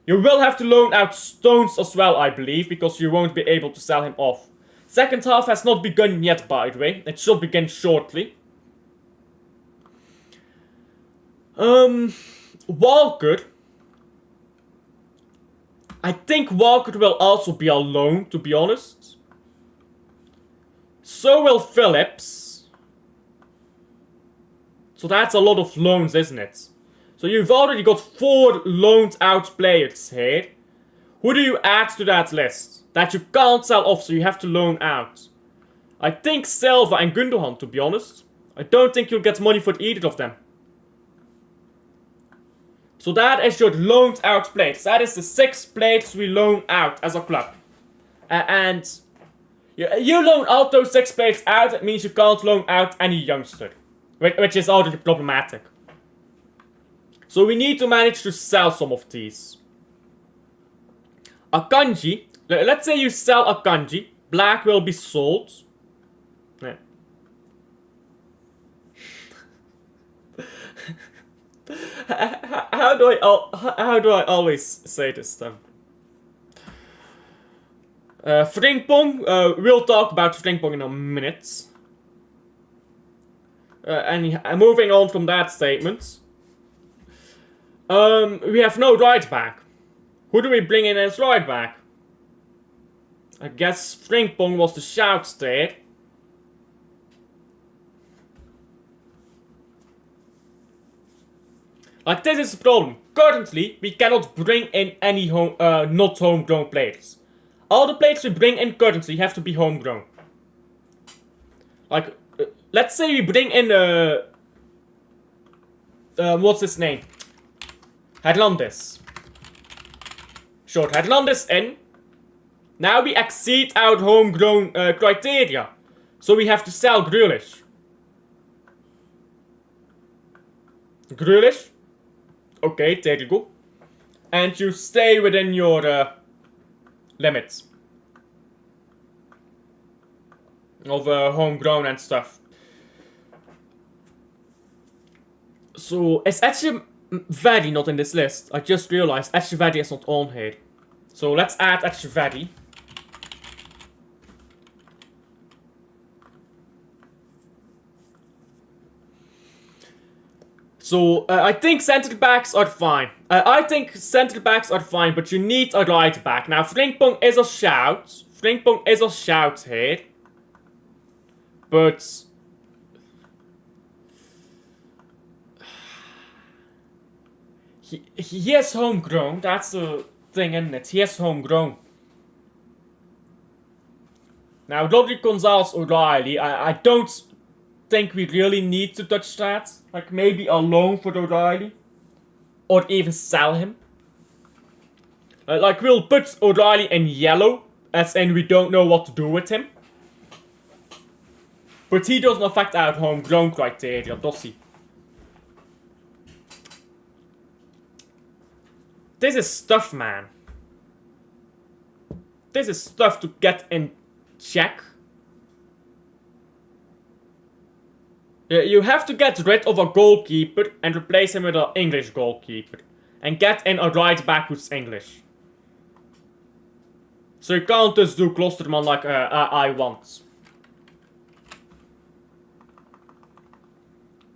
A: You will have to loan out Stones as well, I believe, because you won't be able to sell him off. Second half has not begun yet, by the way. It should begin shortly. Walker. I think Walker will also be a loan, to be honest. So will Phillips. So that's a lot of loans, isn't it? So you've already got 4 loaned out players here. Who do you add to that list? That you can't sell off, so you have to loan out. I think Silva and Gundogan, to be honest. I don't think you'll get money for either of them. So that is your loaned out players. That is the 6 players we loan out as a club. And you loan out those 6 players out, it means you can't loan out any youngster. Which is already problematic. So we need to manage to sell some of these. Akanji. Let's say you sell Akanji. Black will be sold. Yeah. How do I always say this stuff? Frimpong, we'll talk about Frimpong in a minute. And moving on from that statement. We have no right back. Who do we bring in as right back? I guess Frimpong was the shout there. Like, this is the problem. Currently, we cannot bring in any not homegrown players. All the players we bring in currently have to be homegrown. Like, let's say we bring in what's his name? Hernandez. Sure, Hernandez in. Now we exceed our homegrown criteria. So we have to sell Grealish. Grealish? Okay, there you go. And you stay within your limits of homegrown and stuff. So, is Echeverri not in this list? I just realized Echeverri is not on here. So let's add Echeverri. So, I think centre backs are fine. But you need a right back. Now, Frimpong is a shout. Frimpong is a shout here. But he is homegrown. That's the thing, isn't it? He is homegrown. Now, Rodri Gonzalez O'Reilly, I don't think we really need to touch that. Like, maybe a loan for O'Reilly. Or even sell him. Like, we'll put O'Reilly in yellow. As in, we don't know what to do with him. But he doesn't affect our homegrown criteria, does he? This is stuff, man. This is stuff to get in check. You have to get rid of a goalkeeper and replace him with an English goalkeeper. And get in a right back who's English. So you can't just do Klosterman like I want.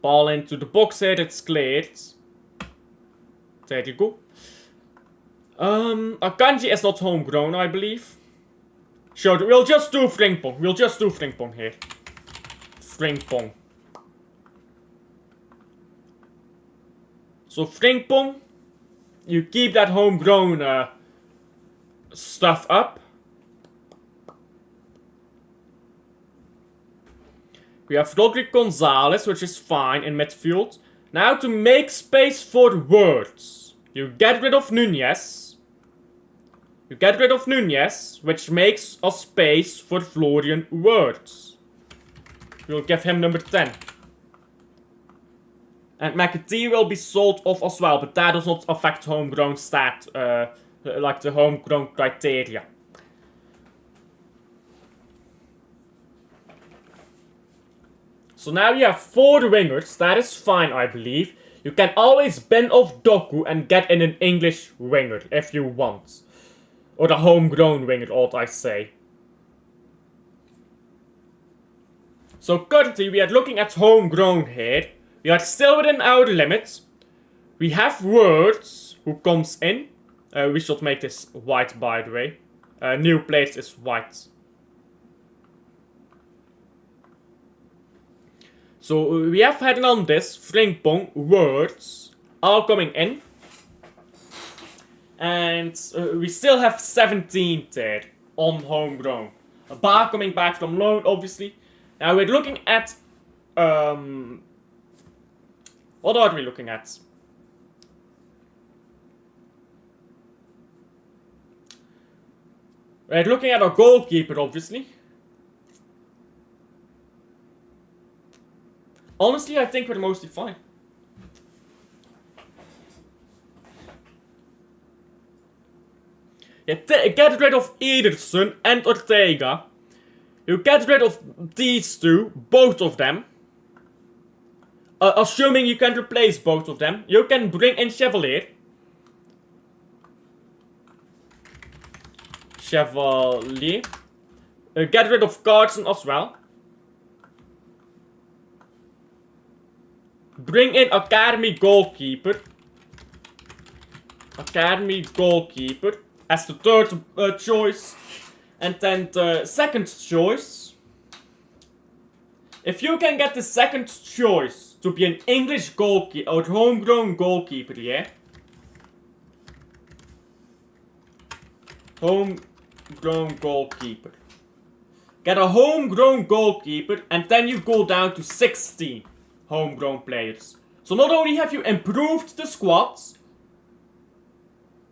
A: Ball into the box here, it's cleared. There you go. Akanji is not homegrown, I believe. Sure, we'll just do Frimpong. We'll just do Frimpong here. Frimpong. So Frimpong, you keep that homegrown stuff up. We have Rodri Gonzalez, which is fine in midfield. Now to make space for words, you get rid of Nunez. You get rid of Nunez, which makes a space for Florian Wirtz. We'll give him number 10. And McAtee will be sold off as well, but that does not affect homegrown stat, like the homegrown criteria. So now you have 4 wingers, that is fine, I believe. You can always bin off Doku and get in an English winger if you want. Or a homegrown winger, ought I say. So currently we are looking at homegrown here. We are still within our limits. We have Words who comes in. We should make this white, by the way. New place is white. So we have Hernandez, Frimpong, Words, all coming in. And we still have 17 there on homegrown. A bar coming back from loan, obviously. Now we're looking at... what are we looking at? We're looking at our goalkeeper, obviously. Honestly, I think we're mostly fine. You get rid of Ederson and Ortega. You get rid of these two, both of them. assuming you can replace both of them, you can bring in Chevalier. Chevalier. Get rid of Carson as well. Bring in Academy Goalkeeper. Academy Goalkeeper as the third choice. And then the second choice. If you can get the second choice to be an English goalkeeper or homegrown goalkeeper, yeah? Homegrown goalkeeper. Get a homegrown goalkeeper and then you go down to 16 homegrown players. So not only have you improved the squads,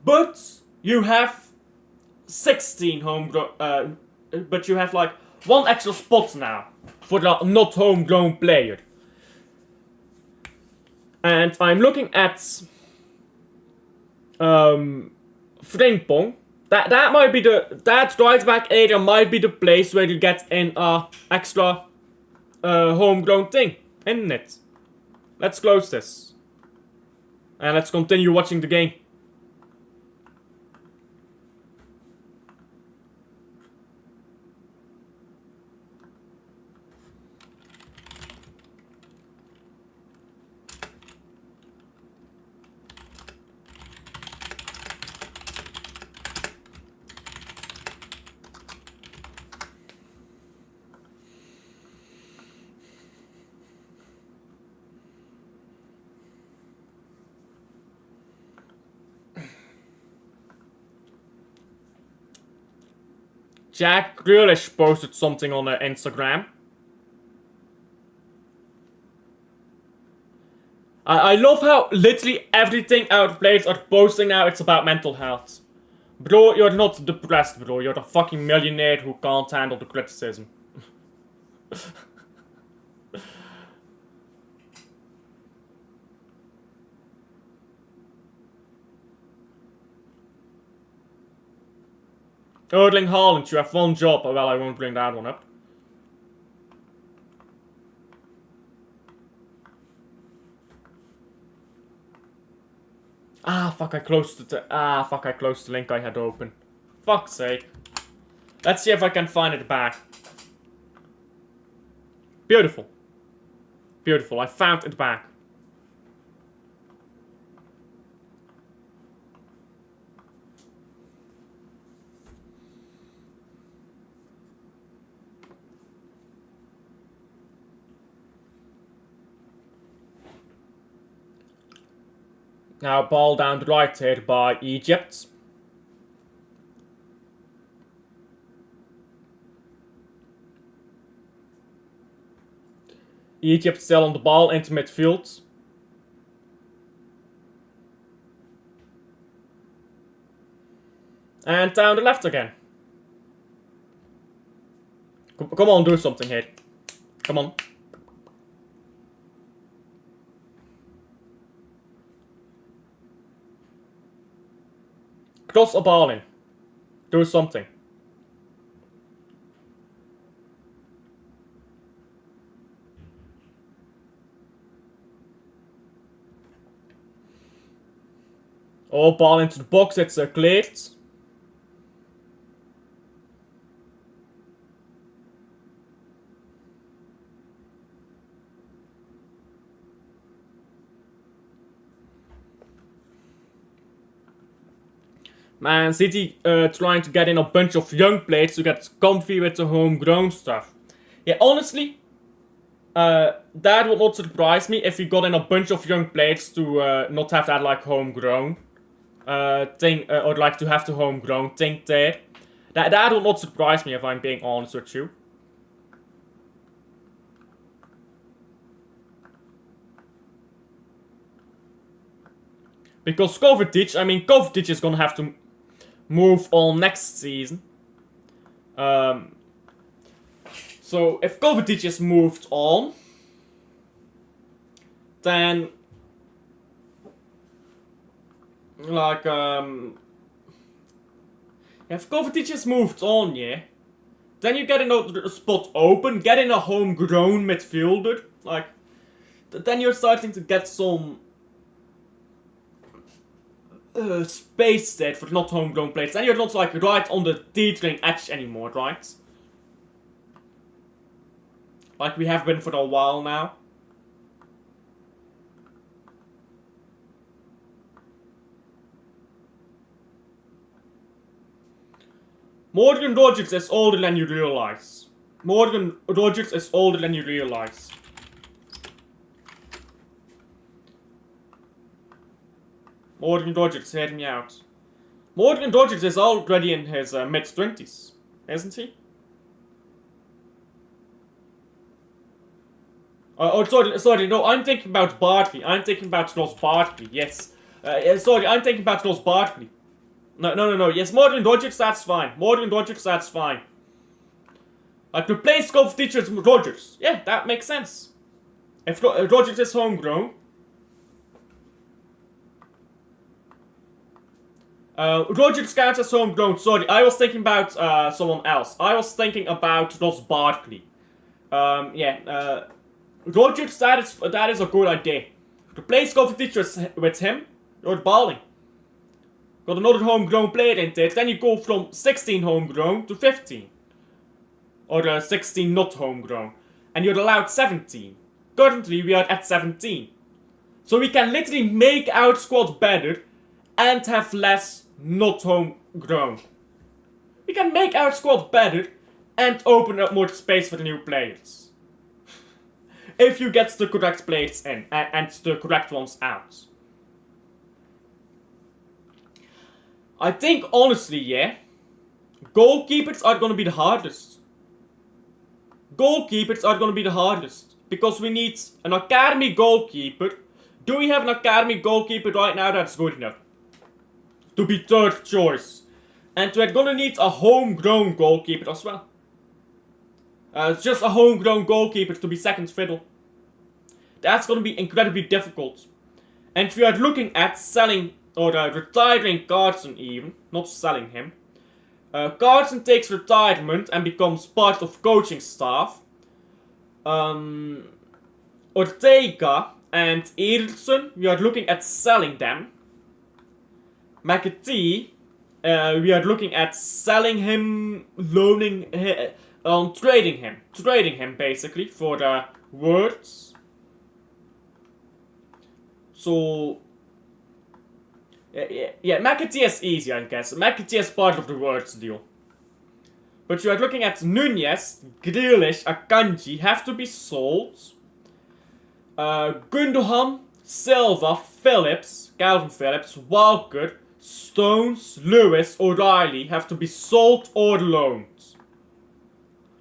A: but you have 16 homegrown, but you have like one extra spot now for the not homegrown player. And I'm looking at Frimpong. That might be that right back area might be the place where you get in extra homegrown thing, isn't it? Let's close this. And let's continue watching the game. Jack Grealish posted something on Instagram. I love how literally everything our players are posting now, it's about mental health. Bro, you're not depressed, bro. You're a fucking millionaire who can't handle the criticism. Erling Haaland, you have one job. Oh, well, I won't bring that one up. Ah, fuck, I closed the link I had open. Fuck's sake. Let's see if I can find it back. Beautiful. Beautiful, I found it back. Now ball down the right here by Egypt. Egypt still on the ball into midfield. And down the left again. Come on, do something here. Come on. Cross a ball in. Do something. Oh, ball into the box, it's cleared. Man City trying to get in a bunch of young players to get comfy with the homegrown stuff. Yeah, honestly, that would not surprise me if we got in a bunch of young players to not have that like homegrown thing, or like to have the homegrown thing there. That would not surprise me if I'm being honest with you. Because Kovacic is gonna have to move on next season. So if Kovacic is moved on, then like if Kovacic is moved on, yeah, then you get another spot open, get in a homegrown midfielder, like then you're starting to get some space there for not homegrown players. Then you're not like right on the teetering edge anymore, right? Like we have been for a while now. Morgan Rogers is older than you realize. Morgan Rogers is older than you realize. Morgan Rogers, hear me out. Morgan Rogers is already in his mid-20s, isn't he? Sorry, no, I'm thinking about Barkley. I'm thinking about Ross Barkley, yes. Sorry, I'm thinking about Ross Barkley. No, yes, Morgan Rogers, that's fine. Morgan Rogers, that's fine. Like, replace golf teachers with Rogers. Yeah, that makes sense. If Rogers is homegrown. Rogers counts as homegrown. Sorry, I was thinking about someone else. I was thinking about Ross Barkley. Rogers, that is a good idea. Replace golf teachers with him. You're balling. Got another homegrown player in it. Then you go from 16 homegrown to 15. Or 16 not homegrown. And you're allowed 17. Currently we are at 17. So we can literally make our squad better and have less not homegrown. We can make our squad better and open up more space for the new players. If you get the correct players in and the correct ones out. I think honestly, yeah, goalkeepers are gonna be the hardest. Goalkeepers are gonna be the hardest. Because we need an academy goalkeeper. Do we have an academy goalkeeper right now that's good enough to be third choice? And we're gonna need a homegrown goalkeeper as well. It's just a homegrown goalkeeper to be second fiddle. That's gonna be incredibly difficult. And we are looking at selling or retiring Carson even, not selling him. Carson takes retirement and becomes part of coaching staff. Ortega and Ederson, we are looking at selling them. McAtee, we are looking at selling him, loaning him, trading him basically for the words. So yeah, McAtee is easy, I guess. McAtee is part of the words deal. But you are looking at Nunez, Grealish, Akanji have to be sold. Gundogan, Silva, Phillips, Calvin Phillips, Walker, Stones, Lewis, O'Reilly have to be sold or loaned.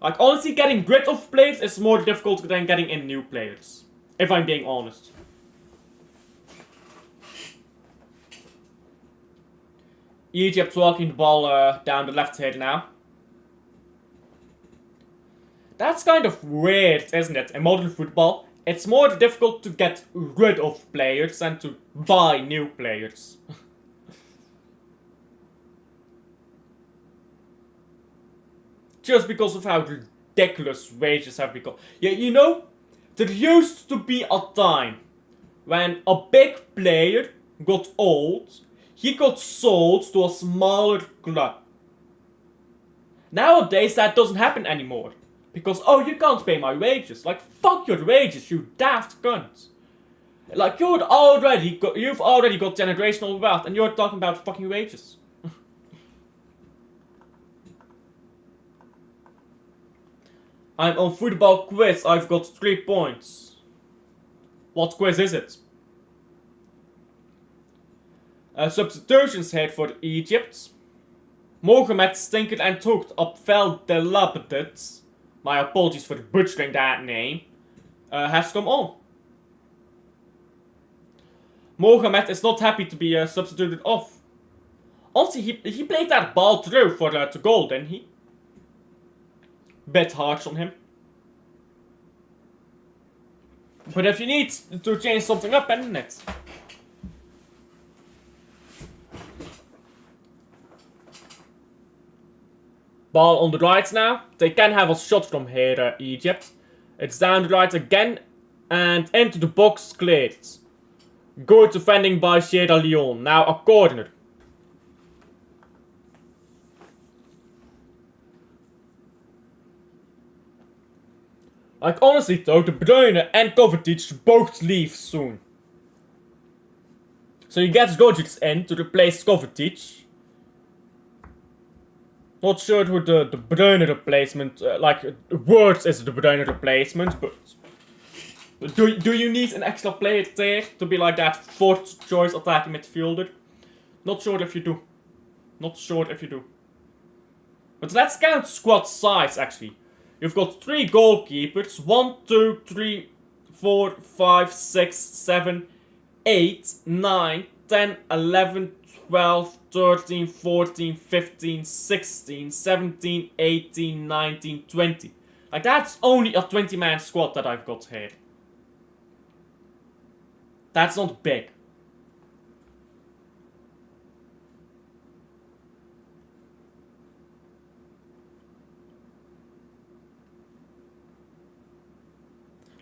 A: Like, honestly, getting rid of players is more difficult than getting in new players. If I'm being honest. Egypt walking the ball down the left here now. That's kind of weird, isn't it? In modern football, it's more difficult to get rid of players than to buy new players. Just because of how ridiculous wages have become. Yeah, you know, there used to be a time when a big player got old, he got sold to a smaller club. Nowadays that doesn't happen anymore. Because, oh, you can't pay my wages. Like, fuck your wages, you daft cunt. Like, you've already got generational wealth and you're talking about fucking wages. I'm on football quiz, I've got 3 points. What quiz is it? Substitutions here for Egypt. Mohamed Stinker and Tocht op veld de Lappetits. My apologies for butchering that name. Has come on. Mohamed is not happy to be substituted off. Honestly, he played that ball through for to goal, didn't he? Bit harsh on him. But if you need to change something up, isn't it? Ball on the right now. They can have a shot from here, Egypt. It's down the right again. And into the box cleared. Good defending by Leone. Now a corner. Like honestly though, De Bruyne and Kovacic both leave soon. So you get Godjic in to replace Kovacic. Not sure who the De Bruyne replacement, words is the De Bruyne replacement, but do you need an extra player there to be like that fourth choice attacking midfielder? Not sure if you do. Not sure if you do. But let's count squad size actually. You've got 3 goalkeepers. 1, 2, 3, 4, 5, 6, 7, 8, 9, 10, 11, 12, 13, 14, 15, 16, 17, 18, 19, 20. Like that's only a 20-man squad that I've got here. That's not big.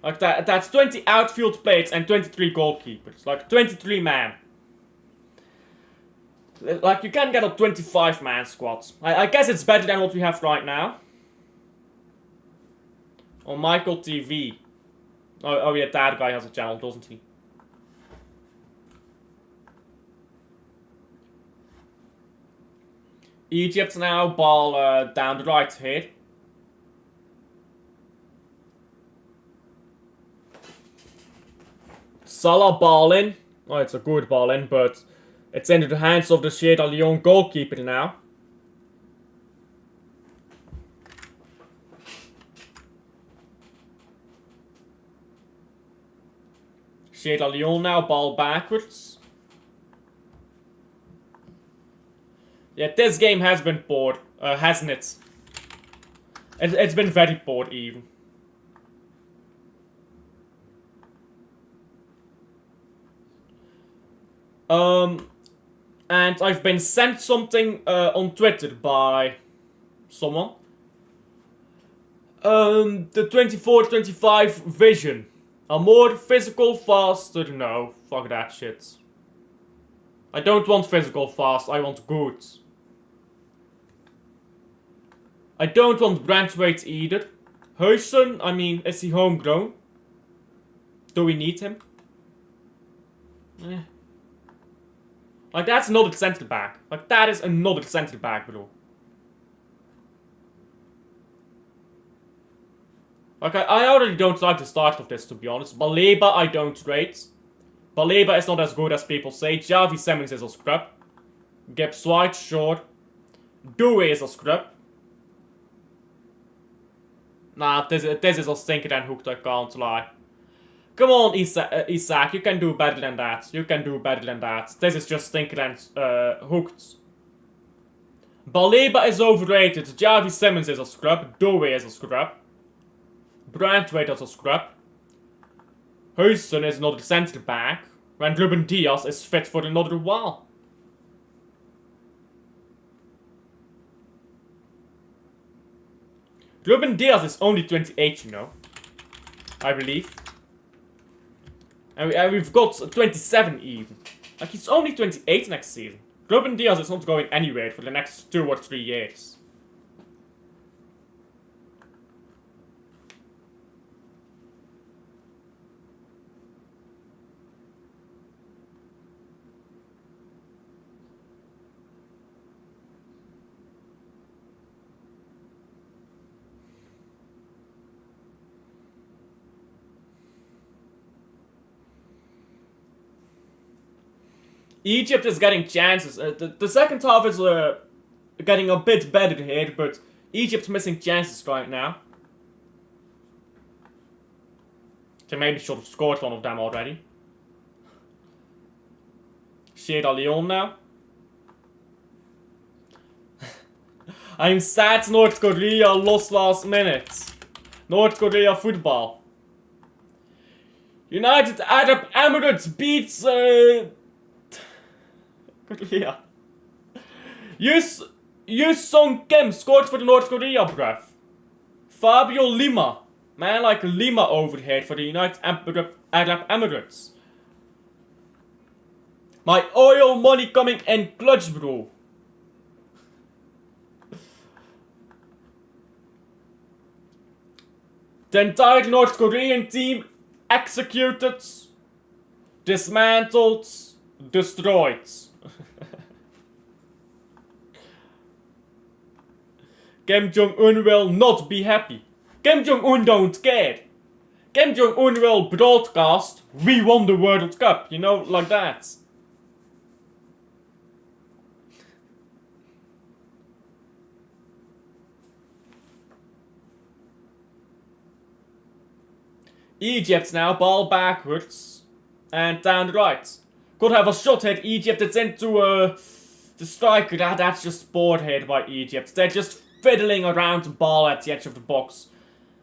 A: Like that's 20 outfield players and 23 goalkeepers. Like 23 man. Like you can get a 25-man squad. I guess it's better than what we have right now. On Michael TV. Oh yeah, that guy has a channel, doesn't he? Egypt now, ball down the right here. Salah ball in. Oh, it's a good ball in, but it's into the hands of the Sierra Leone goalkeeper now. Sierra Leone now, ball backwards. Yeah, this game has been poor, hasn't it? It's been very poor even. And I've been sent something on Twitter by someone. The 24-25 vision. A more physical, faster, no, fuck that shit. I don't want physical fast, I want good. I don't want Brandtwaite either. Huijsen, I mean, is he homegrown? Do we need him? Eh. Like, that's another centre back. Like, that is another centre back, bro. Like, I already don't like the start of this, to be honest. Baleba, I don't rate. Baleba is not as good as people say. Javi Simmons is a scrub. Gibbs White, sure. Doué is a scrub. Nah, this is a stinker and hooked, I can't lie. Come on, Isaac, you can do better than that. You can do better than that. This is just stinker and hooked. Baleba is overrated. Javi Simmons is a scrub. Doué is a scrub. Brandtwaite is a scrub. Huijsen is another centre back. When Ruben Diaz is fit for another while. Ruben Diaz is only 28, you know. I believe. And we've got 27 even. Like, he's only 28 next season. Ruben Diaz is not going anywhere for the next 2 or 3 years. Egypt is getting chances. The second half is getting a bit better here, but Egypt's missing chances right now. They maybe should have scored one of them already. Sierra Leone now. I'm sad North Korea lost last minute. North Korea football. United Arab Emirates beats Korea. Yu Sung Kim scored for the North Korea, bruv. Fabio Lima Man like Lima overhead for the United Arab Emirates. My oil money coming in clutch, bro. The entire North Korean team executed, dismantled, destroyed. Kim Jong-un will not be happy. Kim Jong-un don't care. Kim Jong-un will broadcast, "We won the World Cup," you know, like that. Egypt now, ball backwards and down the right. Could have a shot here. Egypt, it's into the striker. That's just bored here by Egypt. They're just fiddling around the ball at the edge of the box.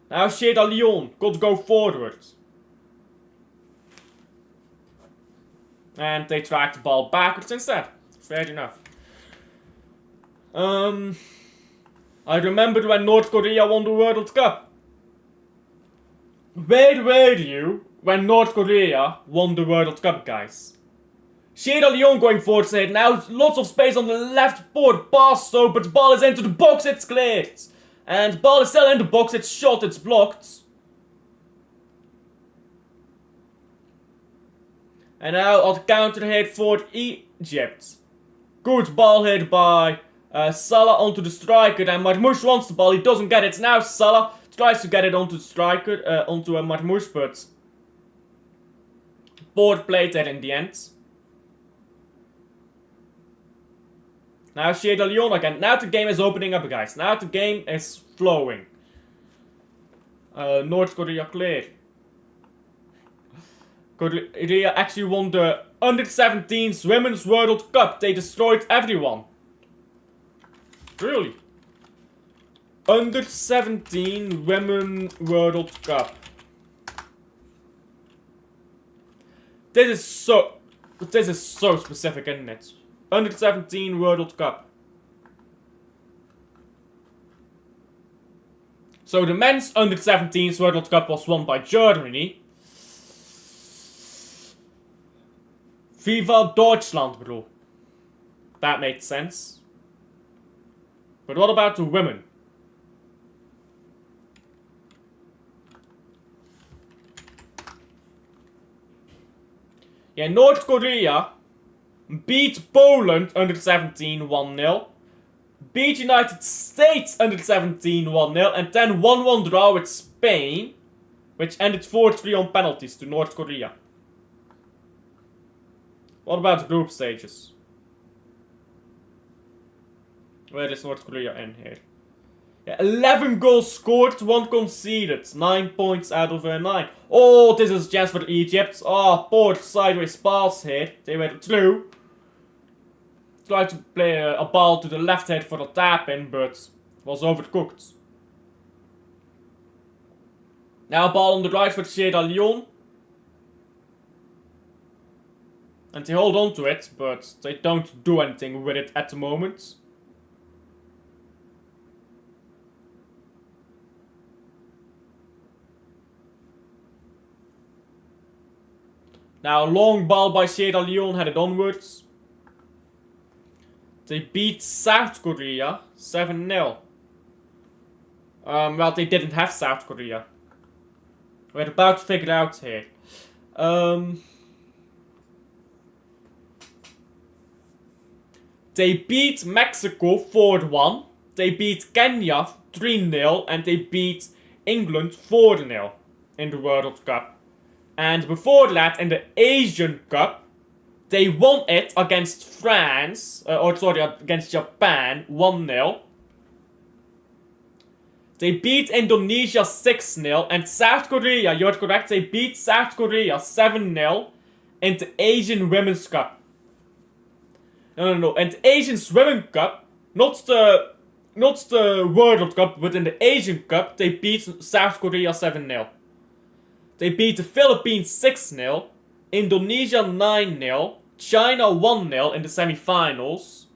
A: Now Leone could go forward. And they track the ball backwards instead. Fair enough. I remember when North Korea won the World Cup. Where were you when North Korea won the World Cup, guys? Leone going forward said, now lots of space on the left board, pass so, but the ball is into the box, it's cleared. And the ball is still in the box, it's shot, it's blocked. And now on the counter hit for Egypt. Good ball hit by Salah onto the striker, and MARMOUSH wants the ball, he doesn't get it. Now Salah tries to get it onto the striker, onto a MARMOUSH, but board played that in the end. Now Leone again. Now the game is opening up, guys. Now the game is flowing. North Korea clear. Korea actually won the Under-17 Women's World Cup. They destroyed everyone. Really? Under-17 Women World Cup. This is so specific, isn't it? Under-17 World Cup. So the men's Under-17 World Cup was won by Germany. Viva Deutschland, bro. That made sense. But what about the women? Yeah, North Korea beat Poland Under-17 1-0. Beat United States Under-17 1-0. And then 1-1 draw with Spain, which ended 4-3 on penalties to North Korea. What about the group stages? Where is North Korea in here? Yeah, 11 goals scored, 1 conceded. 9 points out of 9. Oh, this is a chance for Egypt. Oh, poor sideways pass here. They went through. Tried to play a ball to the left head for the tap in, but was overcooked. Now a ball on the right for Leone. And they hold on to it, but they don't do anything with it at the moment. Now a long ball by Leone headed onwards. They beat South Korea 7-0. Well, they didn't have South Korea. We're about to figure it out here. They beat Mexico 4-1. They beat Kenya 3-0. And they beat England 4-0 in the World Cup. And before that, in the Asian Cup, they won it against France, against Japan, 1-0. They beat Indonesia 6-0, and South Korea, you're correct, they beat South Korea 7-0 in the Asian Women's Cup. No, in the Asian Women's Cup, not the World Cup, but in the Asian Cup, they beat South Korea 7-0. They beat the Philippines 6-0, Indonesia 9-0, China 1-0 in the semi-finals,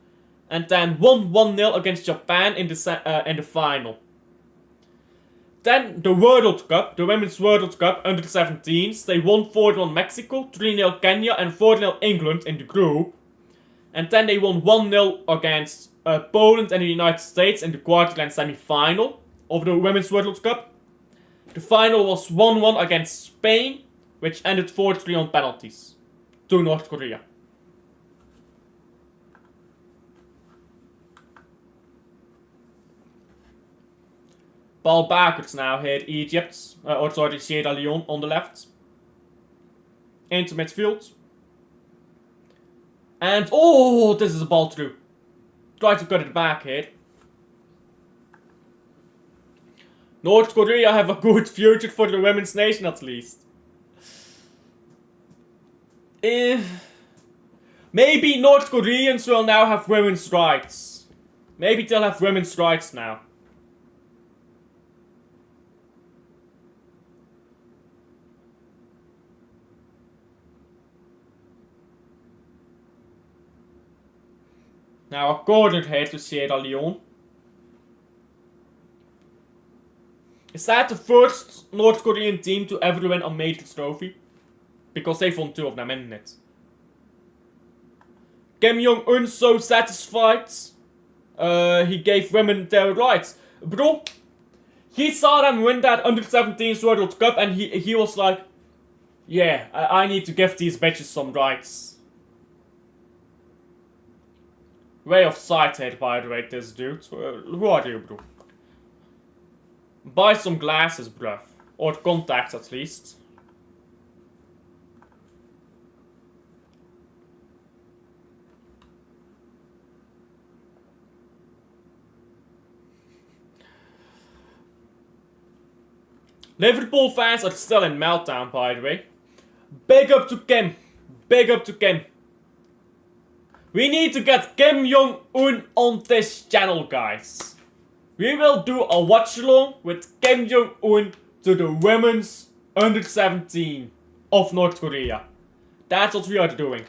A: and then won 1-0 against Japan in the final. Then the World Cup, the Women's World Cup under 17s. They won 4-1 Mexico, 3-0 Kenya, and 4-0 England in the group. And then they won 1-0 against Poland and the United States in the quarter and semi-final of the Women's World Cup. The final was 1-1 against Spain, which ended 4-3 on penalties to North Korea. Ball backwards now here, Egypt, or sorry, Sierra Leone on the left. Into midfield. And, oh, this is a ball through. Try to cut it back here. North Korea have a good future for the women's nation at least. Maybe North Koreans will now have women's rights. Maybe they'll have women's rights now. Now a corner here to Sierra Leone. Is that the first North Korean team to ever win a major trophy? Because they've won 2 of them, isn't it? Kim Jong-un so satisfied. He gave women their rights. Bro, he saw them win that under 17s World Cup and he was like, yeah, I need to give these bitches some rights. Way off sight here, by the way, this dude. Who are you, bro? Buy some glasses, bruv. Or contacts, at least. Liverpool fans are still in meltdown, by the way. Big up to Kim. Big up to Kim. We need to get Kim Jong-un on this channel, guys. We will do a watch-along with Kim Jong-un to the women's under 17 of North Korea. That's what we are doing.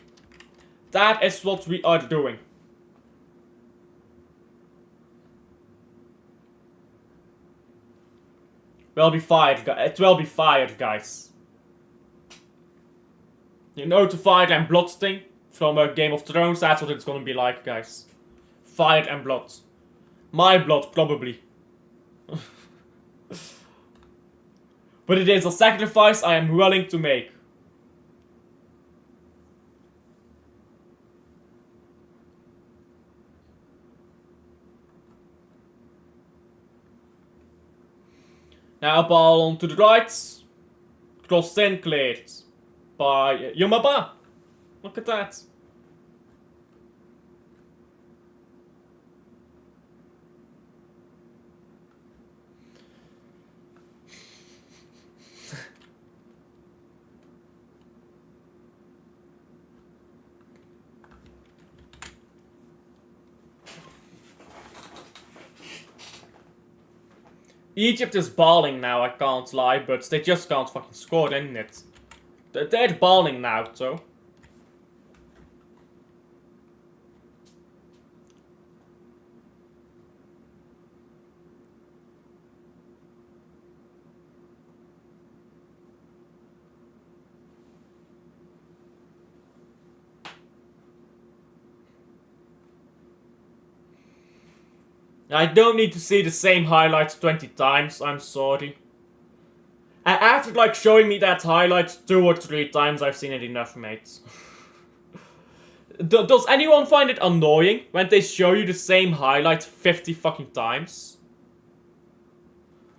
A: That is what we are doing. Will be fired, it will be fired, guys. You know the fire and blood thing from Game of Thrones? That's what it's gonna be like, guys. Fire and blood. My blood, probably. But it is a sacrifice I am willing to make. Now ball on to the right. Crossed in, cleared by JUMA. Look at that. Egypt is balling now, I can't lie, but they just can't fucking score, isn't it? They're balling now, so. I don't need to see the same highlights 20 times, I'm sorry. After like showing me that highlight 2 or 3 times, I've seen it enough, mates. Does anyone find it annoying when they show you the same highlight 50 fucking times?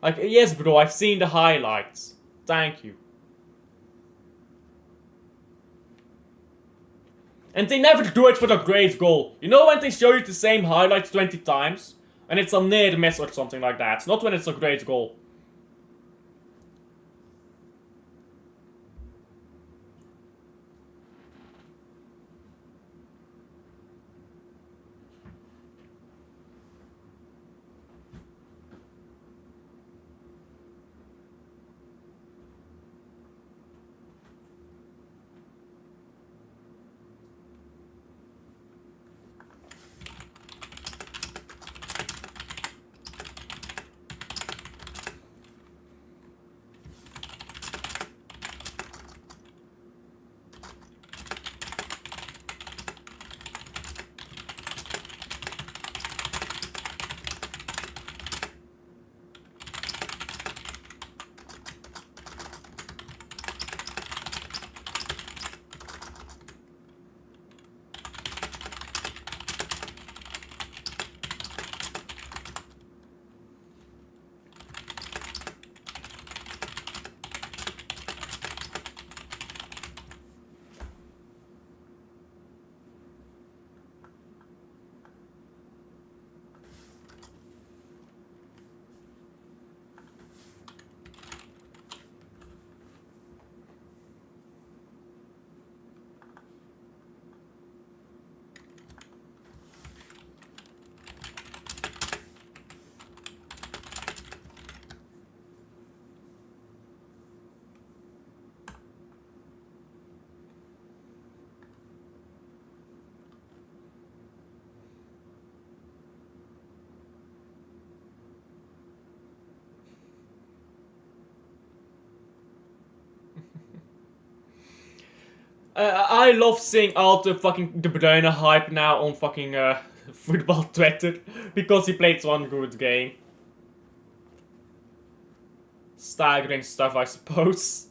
A: Like, yes bro, I've seen the highlights. Thank you. And they never do it for the great goal. You know when they show you the same highlights 20 times? And it's a near miss or something like that. Not when it's a great goal. I love seeing all the fucking De Bruyne hype now on fucking football Twitter because he played one good game. Staggering stuff, I suppose.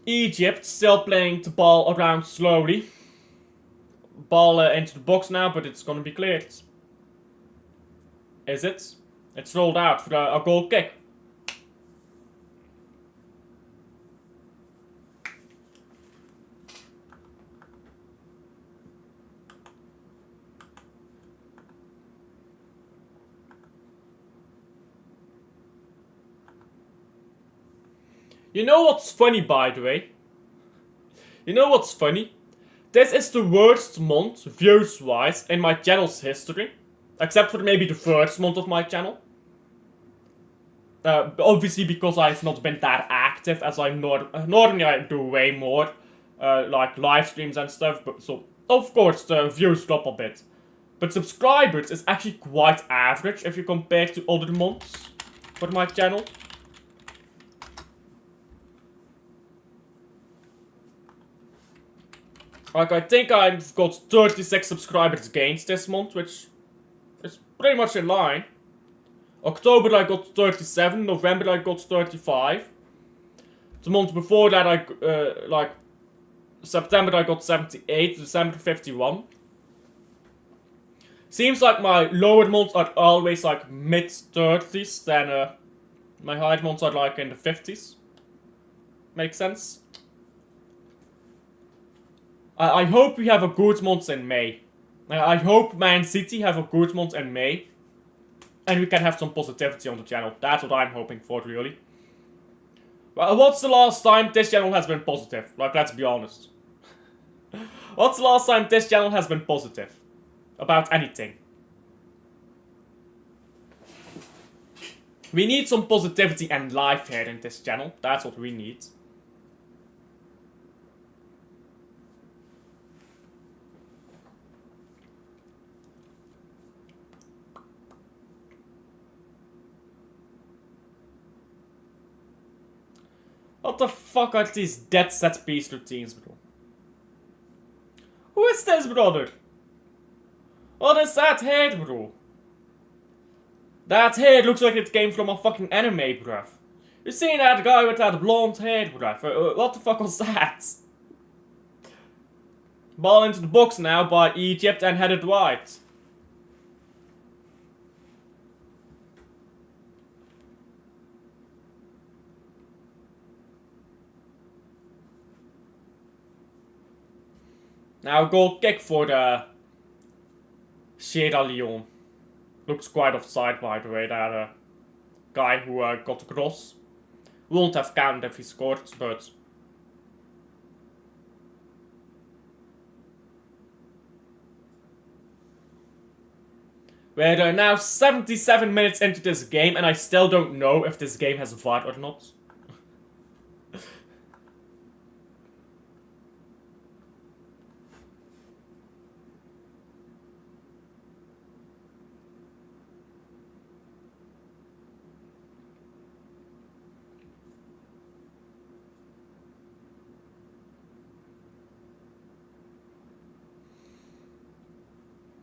A: Egypt still playing the ball around slowly. Ball into the box now, but it's gonna be cleared. Is it? It's rolled out for a goal kick. You know what's funny, by the way? You know what's funny? This is the worst month, views-wise, in my channel's history. Except for maybe the first month of my channel. Obviously because I've not been that active as I normally I do way more. Like live streams and stuff, but so of course the views drop a bit. But subscribers is actually quite average if you compare to other months for my channel. Like, I think I've got 36 subscribers gained this month, which is pretty much in line. October I got 37, November I got 35. The month before that like, September I got 78, December 51. Seems like my lower months are always like mid-30s, then my high months are like in the 50s. Makes sense? I hope we have a good month in May. I hope Man City have a good month in May. And we can have some positivity on the channel. That's what I'm hoping for, really. Well, what's the last time this channel has been positive? Like, let's be honest. What's the last time this channel has been positive? About anything. We need some positivity and life here in this channel. That's what we need. What the fuck are these dead set piece routines, bro? Who is this, brother? What is that hair, bro? That hair looks like it came from a fucking anime, bruv. You seen that guy with that blonde hair, bruv? What the fuck was that? Ball into the box now by Egypt and headed wide. Now goal kick for the Leone. Looks quite offside, by the way, that guy who got the cross. Won't have counted if he scored, but... We're now 77 minutes into this game, and I still don't know if this game has VAR or not.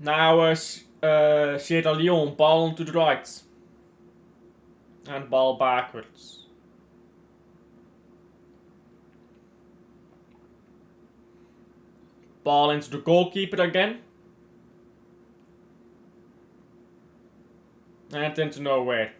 A: Now, Sierra Leone, ball on to the right. And ball backwards. Ball into the goalkeeper again. And into nowhere.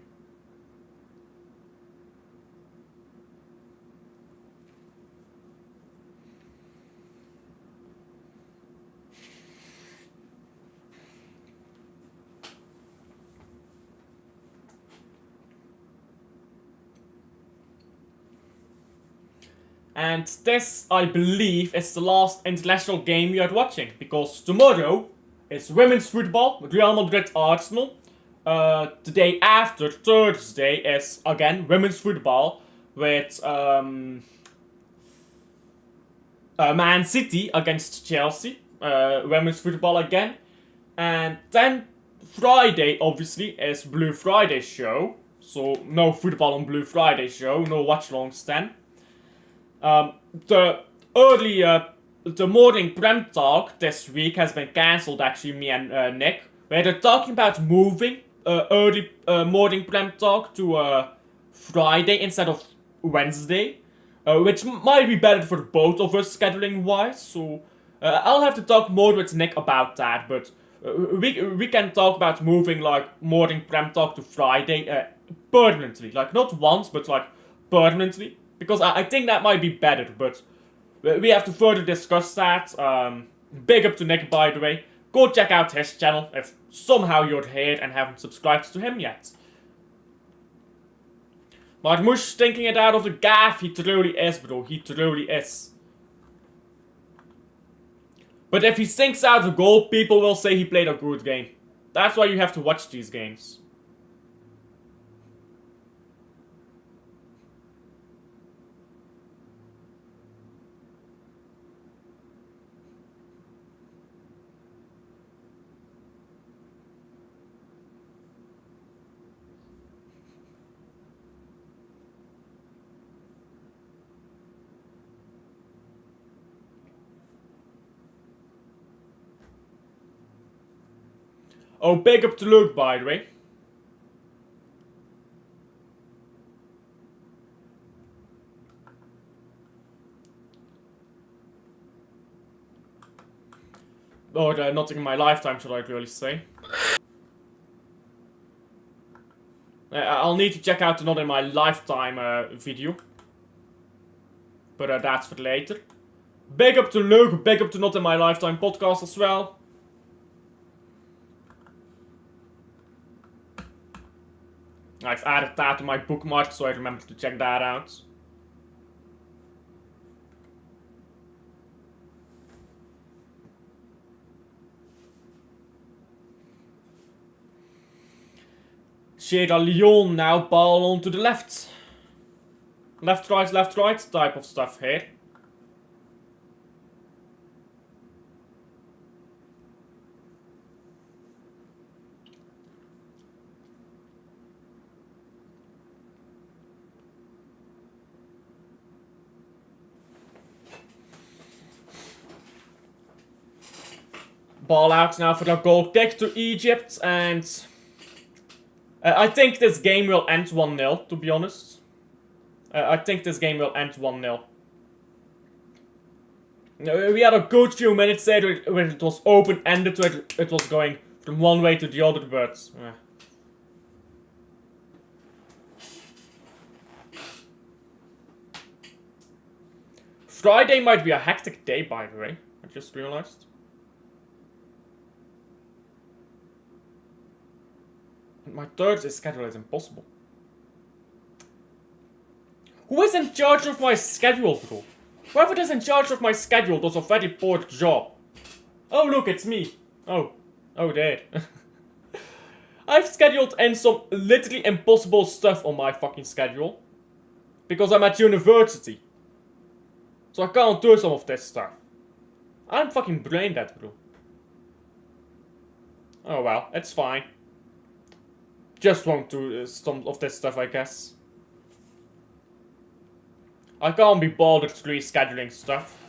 A: And this, I believe, is the last international game we are watching, because tomorrow is women's football with Real Madrid Arsenal. The day after, Thursday, is again women's football with Man City against Chelsea. Women's football again. And then Friday, obviously, is Blue Friday show. So no football on Blue Friday show, no watch-alongs then. The morning Prem talk this week has been cancelled, actually, me and Nick. Where they're talking about moving early morning Prem talk to Friday instead of Wednesday. Which might be better for both of us scheduling wise. So I'll have to talk more with Nick about that. But we can talk about moving like morning Prem talk to Friday permanently. Like not once, but like permanently. Because I think that might be better. But we have to further discuss that. Big up to Nick, by the way. Go check out his channel if somehow you're here and haven't subscribed to him yet. Marmoush thinking it out of the gaff. He truly is, bro. He truly is. But if he sinks out a goal, people will say he played a good game. That's why you have to watch these games. Oh, big up to Luke, by the way. Or not in my lifetime, should I really say. I'll need to check out the Not in My Lifetime video. But that's for later. Big up to Luke, big up to Not in My Lifetime podcast as well. I've added that to my bookmark, so I remember to check that out. Leone now, ball on to the left. Left, right type of stuff here. Ball out now for the goal kick to Egypt, and I think this game will end 1-0, to be honest. I think this game will end 1-0. We had a good few minutes there when it was open-ended, where it was going from one way to the other, but... Friday might be a hectic day, by the way. I just realized. My Thursday schedule is impossible. Who is in charge of my schedule, bro? Whoever is in charge of my schedule does a very poor job. Oh, look, it's me. Oh, there. I've scheduled in some literally impossible stuff on my fucking schedule. Because I'm at university. So I can't do some of this stuff. I'm fucking brain dead, bro. Oh well, it's fine. Just won't do some of this stuff, I guess. I can't be bothered rescheduling stuff.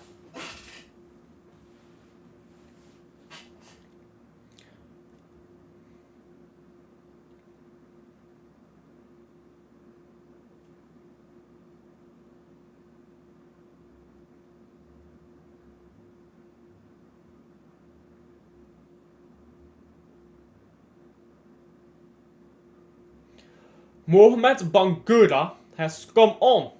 A: Mohamed Bangura has come on.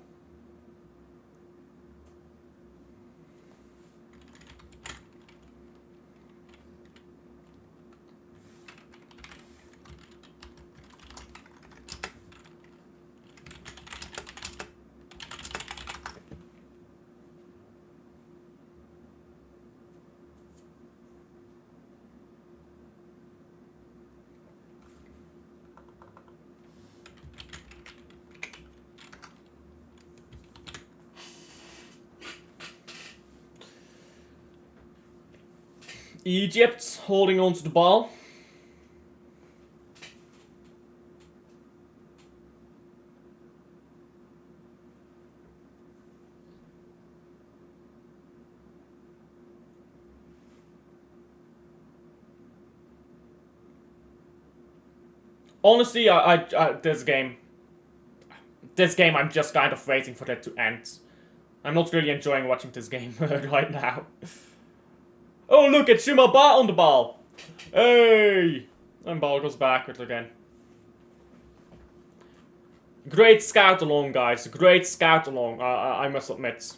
A: Egypt holding on to the ball. Honestly, this game, I'm just kind of waiting for it to end. I'm not really enjoying watching this game right now. Oh, look, it's JUMA on the ball. Hey! And ball goes backwards again. Great scout along, guys. Great scout along, I must admit.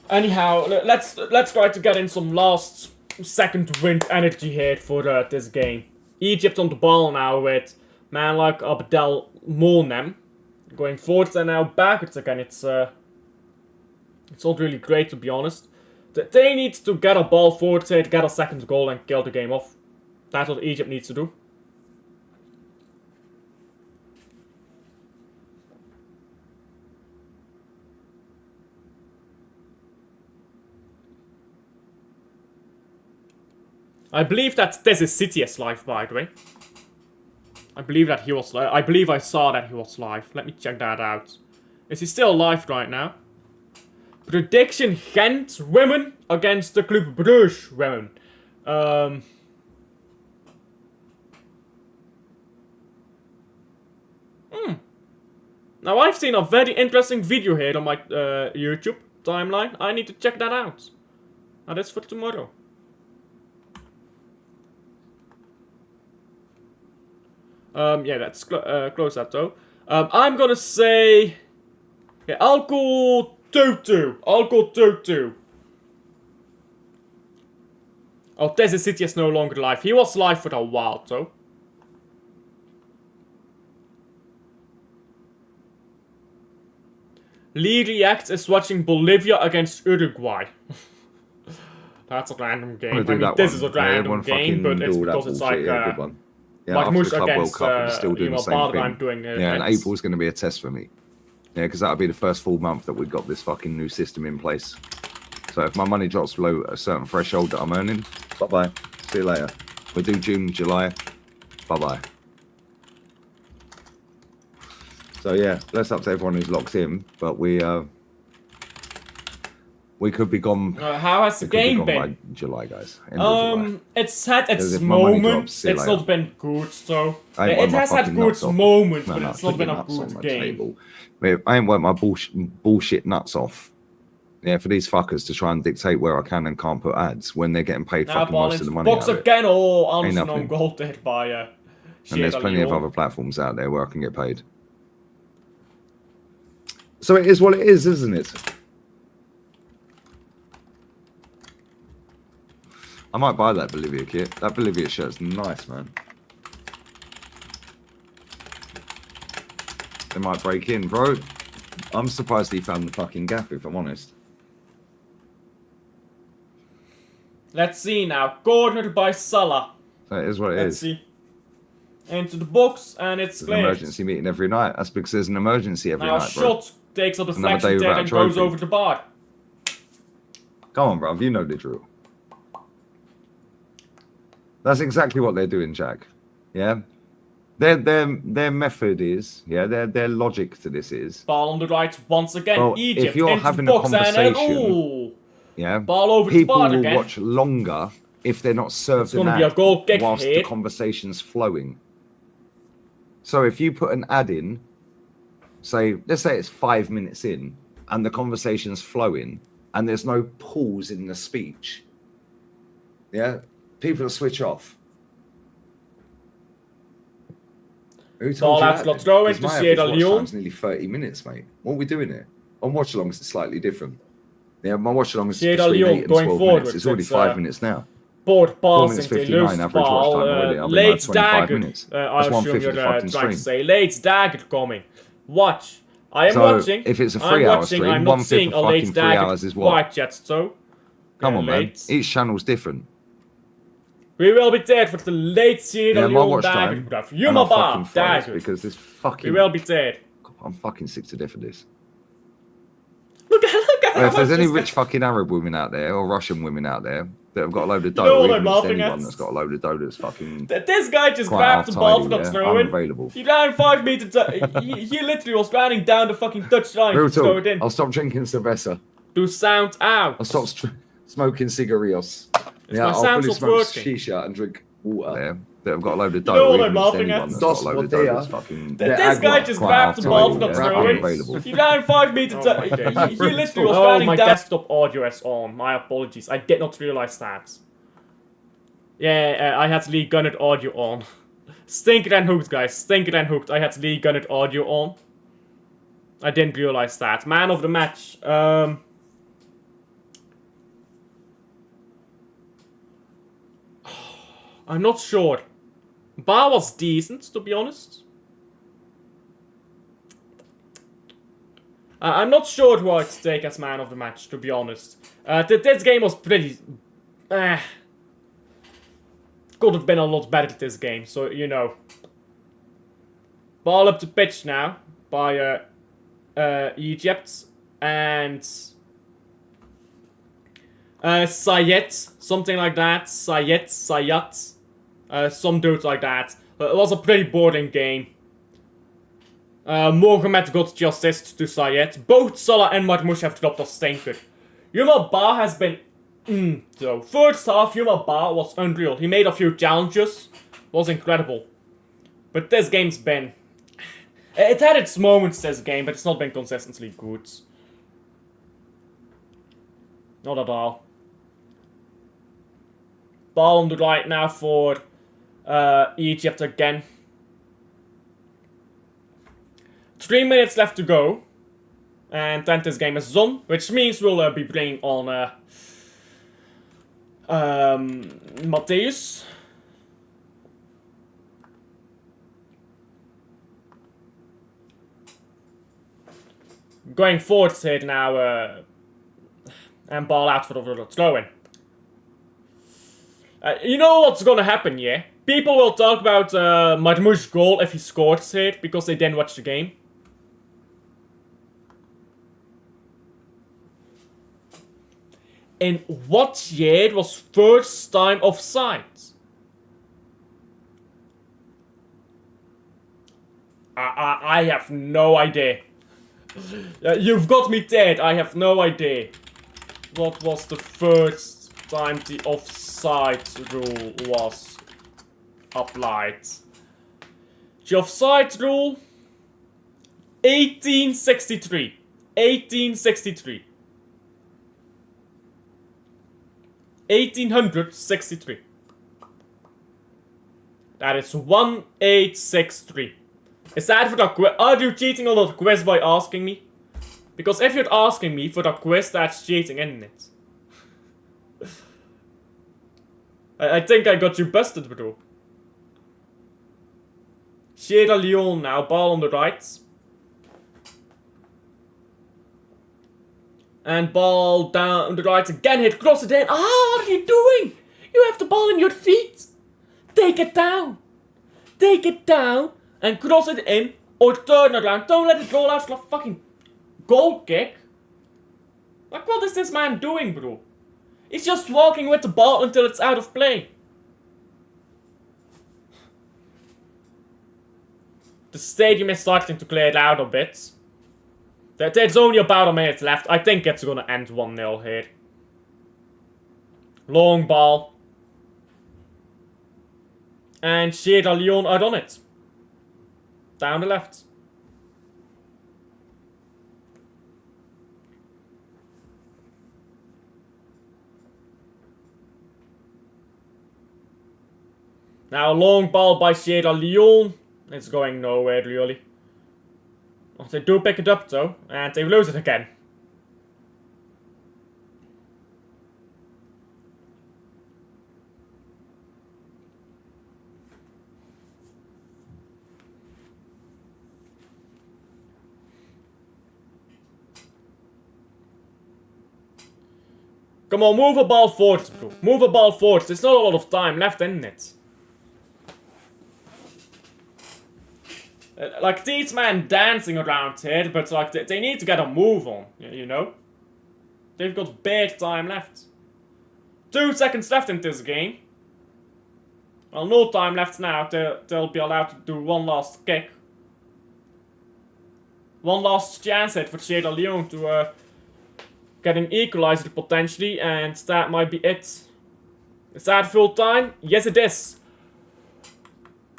A: Anyhow, let's try to get in some last second wind energy here for this game. Egypt on the ball now with man like Abdel Monem going forwards and now backwards again. It's not really great, to be honest. They need to get a ball forwards here to get a second goal and kill the game off. That's what Egypt needs to do. I believe that this is City's live, by the way. I believe that he was live. I believe I saw that he was live. Let me check that out. Is he still live right now? Prediction Gent women against the Club Brugge women. Now I've seen a very interesting video here on my YouTube timeline. I need to check that out. Now that's for tomorrow. Yeah, let's close that though. I'm gonna say... Yeah, I'll go 2-2. I'll go 2-2. Oh, Tezzy City is no longer live. He was live for a while though. Lee React is watching Bolivia against Uruguay. That's a random game. I mean, this is a random game, but it's because it's like...
B: Yeah,
A: like
B: after
A: Mush
B: the Club World
A: against
B: Cup, I'm still doing the same thing.
A: I'm doing,
B: yeah, and April's going to be a test for me. Yeah, because that'll be the first full month that we've got this fucking new system in place. So if my money drops below a certain threshold that I'm earning, bye-bye. See you later. We do June, July. Bye-bye. So yeah, bless up to everyone who's locked in, but we could be gone.
A: How has the game been?
B: By July, guys. July.
A: It's had its moments. It's not been good, so it has had good moments, but it's not been a good game.
B: I ain't worked my bullshit nuts off. Yeah, for these fuckers to try and dictate where I can and can't put ads when they're getting paid fucking most of the money.
A: Box again, or Anderson on goal dead by
B: and there's plenty of other platforms out there where I can get paid. So it is what it is, isn't it? I might buy that Bolivia kit. That Bolivia shirt's nice, man. They might break in, bro. I'm surprised he found the fucking gap, if I'm honest.
A: Let's see now. Cornered by Salah.
B: That is what it is.
A: Let's see. Into the box, and it's
B: an emergency meeting every night. That's because there's an emergency every night, bro.
A: Now shot takes a deflection there and goes over the bar.
B: Come on, bro. You know the drill. That's exactly what they're doing, Jack. Yeah? Their method is, yeah, their logic to this is...
A: Ball on the right once again.
B: Well,
A: Egypt
B: if you're
A: into
B: having
A: the
B: a
A: box
B: conversation, yeah,
A: ball over
B: people
A: the bar
B: will
A: again.
B: watch longer if they're not served an ad whilst the conversation's flowing. So if you put an ad in, say, let's say it's 5 minutes in, and the conversation's flowing, and there's no pause in the speech, yeah, people will switch off. Who told you that?
A: Throw into Leone.
B: It's nearly 30 minutes, mate. What are we doing here? On watch alongs, it's slightly different. Yeah, my watch along is between 8 and 12 minutes. It's already 5 minutes now.
A: Board
B: 4 minutes 59 average watch time already. I've been like 25 minutes. That's 150 fucking stream.
A: Late dagger coming. Watch. I am watching.
B: If it's a 3-hour stream,
A: I'm not
B: 1/5
A: seeing
B: of
A: a late
B: fucking 3
A: tag
B: hours is what?
A: quite yet, so...
B: Come
A: yeah,
B: on, man. Each channel's different.
A: We will be dead for the late Sierra
B: my
A: Leone
B: watch
A: dagen.
B: time.
A: Juma bar,
B: dagen. Because this fucking...
A: We will be dead.
B: I'm fucking sick to death of this.
A: Look at
B: If there's any rich fucking Arab women out there, or Russian women out there, that have got a load of dough, or even just anyone that's got a load of dough that's fucking...
A: This guy just grabbed the ball for the throw in.
B: Unavailable.
A: He ran 5 meters... he literally was running down the fucking touchline to throw it in.
B: I'll stop drinking cerveza.
A: Do sound out.
B: I'll stop smoking cigarillos.
A: Yeah, I'll probably
B: smoke shisha and drink water. Yeah, that have got a load of dough.
A: You know what I'm laughing at?
B: Got a load of dough that's fucking...
A: This guy just grabbed the ball for the throw in. He ran 5 meters... he literally was running down... my desktop audio is on. My apologies. I did not realize that. Yeah, I had Lee Gunnett audio on. Stinker and hooked, guys. Stinker and hooked. I had Lee Gunnett audio on. I didn't realize that. Man of the match. I'm not sure. Bar was decent, to be honest. I'm not sure who I'd take as man of the match, to be honest. This game was pretty... could have been a lot better this game, so, you know. Ball up to pitch now by Egypt. And... Sayed, something like that. Sayed. Some dude like that. It was a pretty boring game. Mohamed got the assist to Sayed. Both Salah and MARMOUSH have dropped a stinker. Yuma Ba has been... so, first half, Yuma Ba was unreal. He made a few challenges. Was incredible. But this game's been... it had its moments, this game, but it's not been consistently good. Not at all. Ball on the right now for Egypt again. 3 minutes left to go. And then this game is done. Which means we'll be bringing on Matthäus. Going forward here now. And ball out for the throw-in. You know what's gonna happen, yeah? People will talk about MARMOUSH's goal if he scores here, because they didn't watch the game. In what year it was first time offside? I have no idea. You've got me dead, I have no idea. What was the first time the offside rule was applied? The offside rule... 1863. 1863. 1863. That is 1863. Is that for the quiz? Are you cheating on the quiz by asking me? Because if you're asking me for the quiz, that's cheating, isn't it? I think I got you busted, bro. Sierra Leone now, ball on the right. And ball down the right again, hit, cross it in. Ah, what are you doing? You have the ball in your feet. Take it down. Take it down and cross it in or turn it around. Don't let it roll out for a fucking goal kick. Like, what is this man doing, bro? He's just walking with the ball until it's out of play. The stadium is starting to clear it out a bit. There's only about a minute left. I think it's gonna end 1-0 here. Long ball. And Sierra Leone are on it. Down the left. Now, long ball by Sierra Leone. It's going nowhere, really. Oh, they do pick it up, though. And they lose it again. Come on, move a ball forward, bro. Move a ball forward. There's not a lot of time left in it. Like, these men dancing around here, but like, they need to get a move on, you know? They've got big time left. 2 seconds left in this game. Well, no time left now. They'll be allowed to do one last kick. One last chance hit for Leone to get an equalizer potentially, and that might be it. Is that full time? Yes, it is.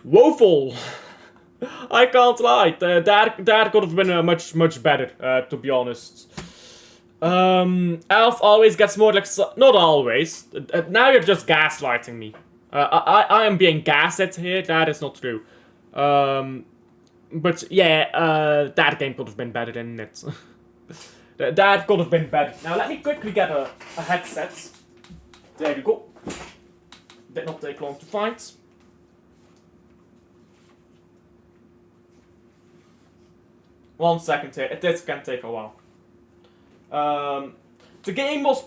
A: Woeful. I can't lie. That could have been much better, to be honest. Elf always gets more like... Not always. Now you're just gaslighting me. I am being gaslit here. That is not true. But yeah, that game could have been better than it. That could have been better. Now let me quickly get a headset. There you go. Did not take long to find. One second here. This can take a while. The game was...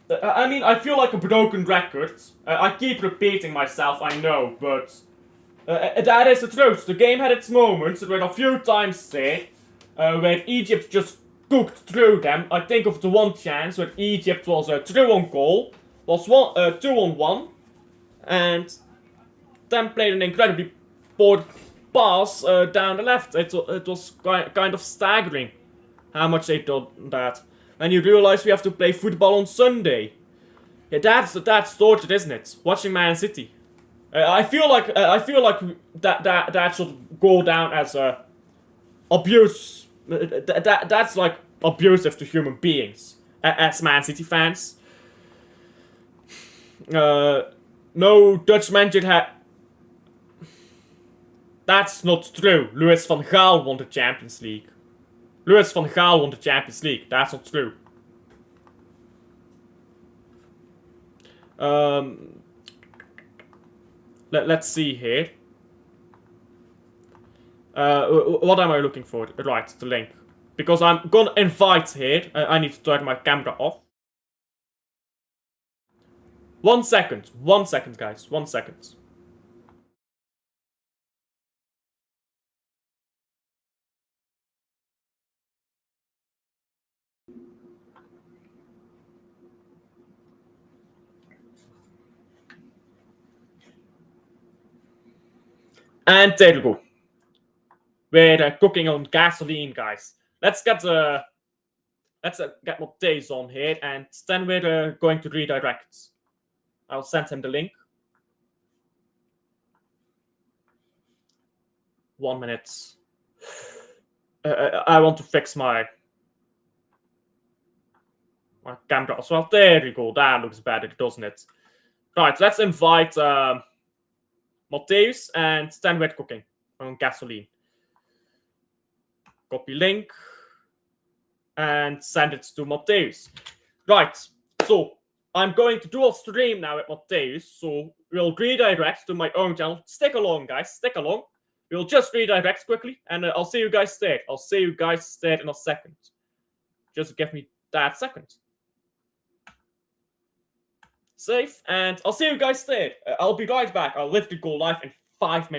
A: I mean, I feel like a broken record. I keep repeating myself, I know, but... that is the truth. The game had its moments. There were a few times there where Egypt just cooked through them. I think of the one chance where Egypt was through on goal, was 2-on-1, and then played an incredibly poor pass down the left. It was kind of staggering how much they did that. And you realize we have to play football on Sunday. Yeah, that's torture, isn't it? Watching Man City. I feel like that should go down as abuse. That's like abusive to human beings as Man City fans. No Dutch manager had. That's not true. Louis van Gaal won the Champions League. Louis van Gaal won the Champions League. That's not true. Let's see here. What am I looking for? Right, the link. Because I'm gonna invite here. I need to turn my camera off. 1 second. 1 second, guys. 1 second. And there you go. We're cooking on gasoline, guys. Let's get Matthäus on here, and then we're going to redirect. I'll send him the link. 1 minute. I want to fix my camera as well. There you go. That looks better, doesn't it? Right, let's invite Matthäus, and then we're cooking on gasoline. Copy link and send it to Matthäus. Right, so I'm going to do a stream now with Matthäus, so we'll redirect to my own channel. Stick along, guys, stick along. We'll just redirect quickly, and I'll see you guys there. I'll see you guys there in a second. Just give me that second. Save, and I'll see you guys there. I'll be right back. I'll literally go live in 5 minutes.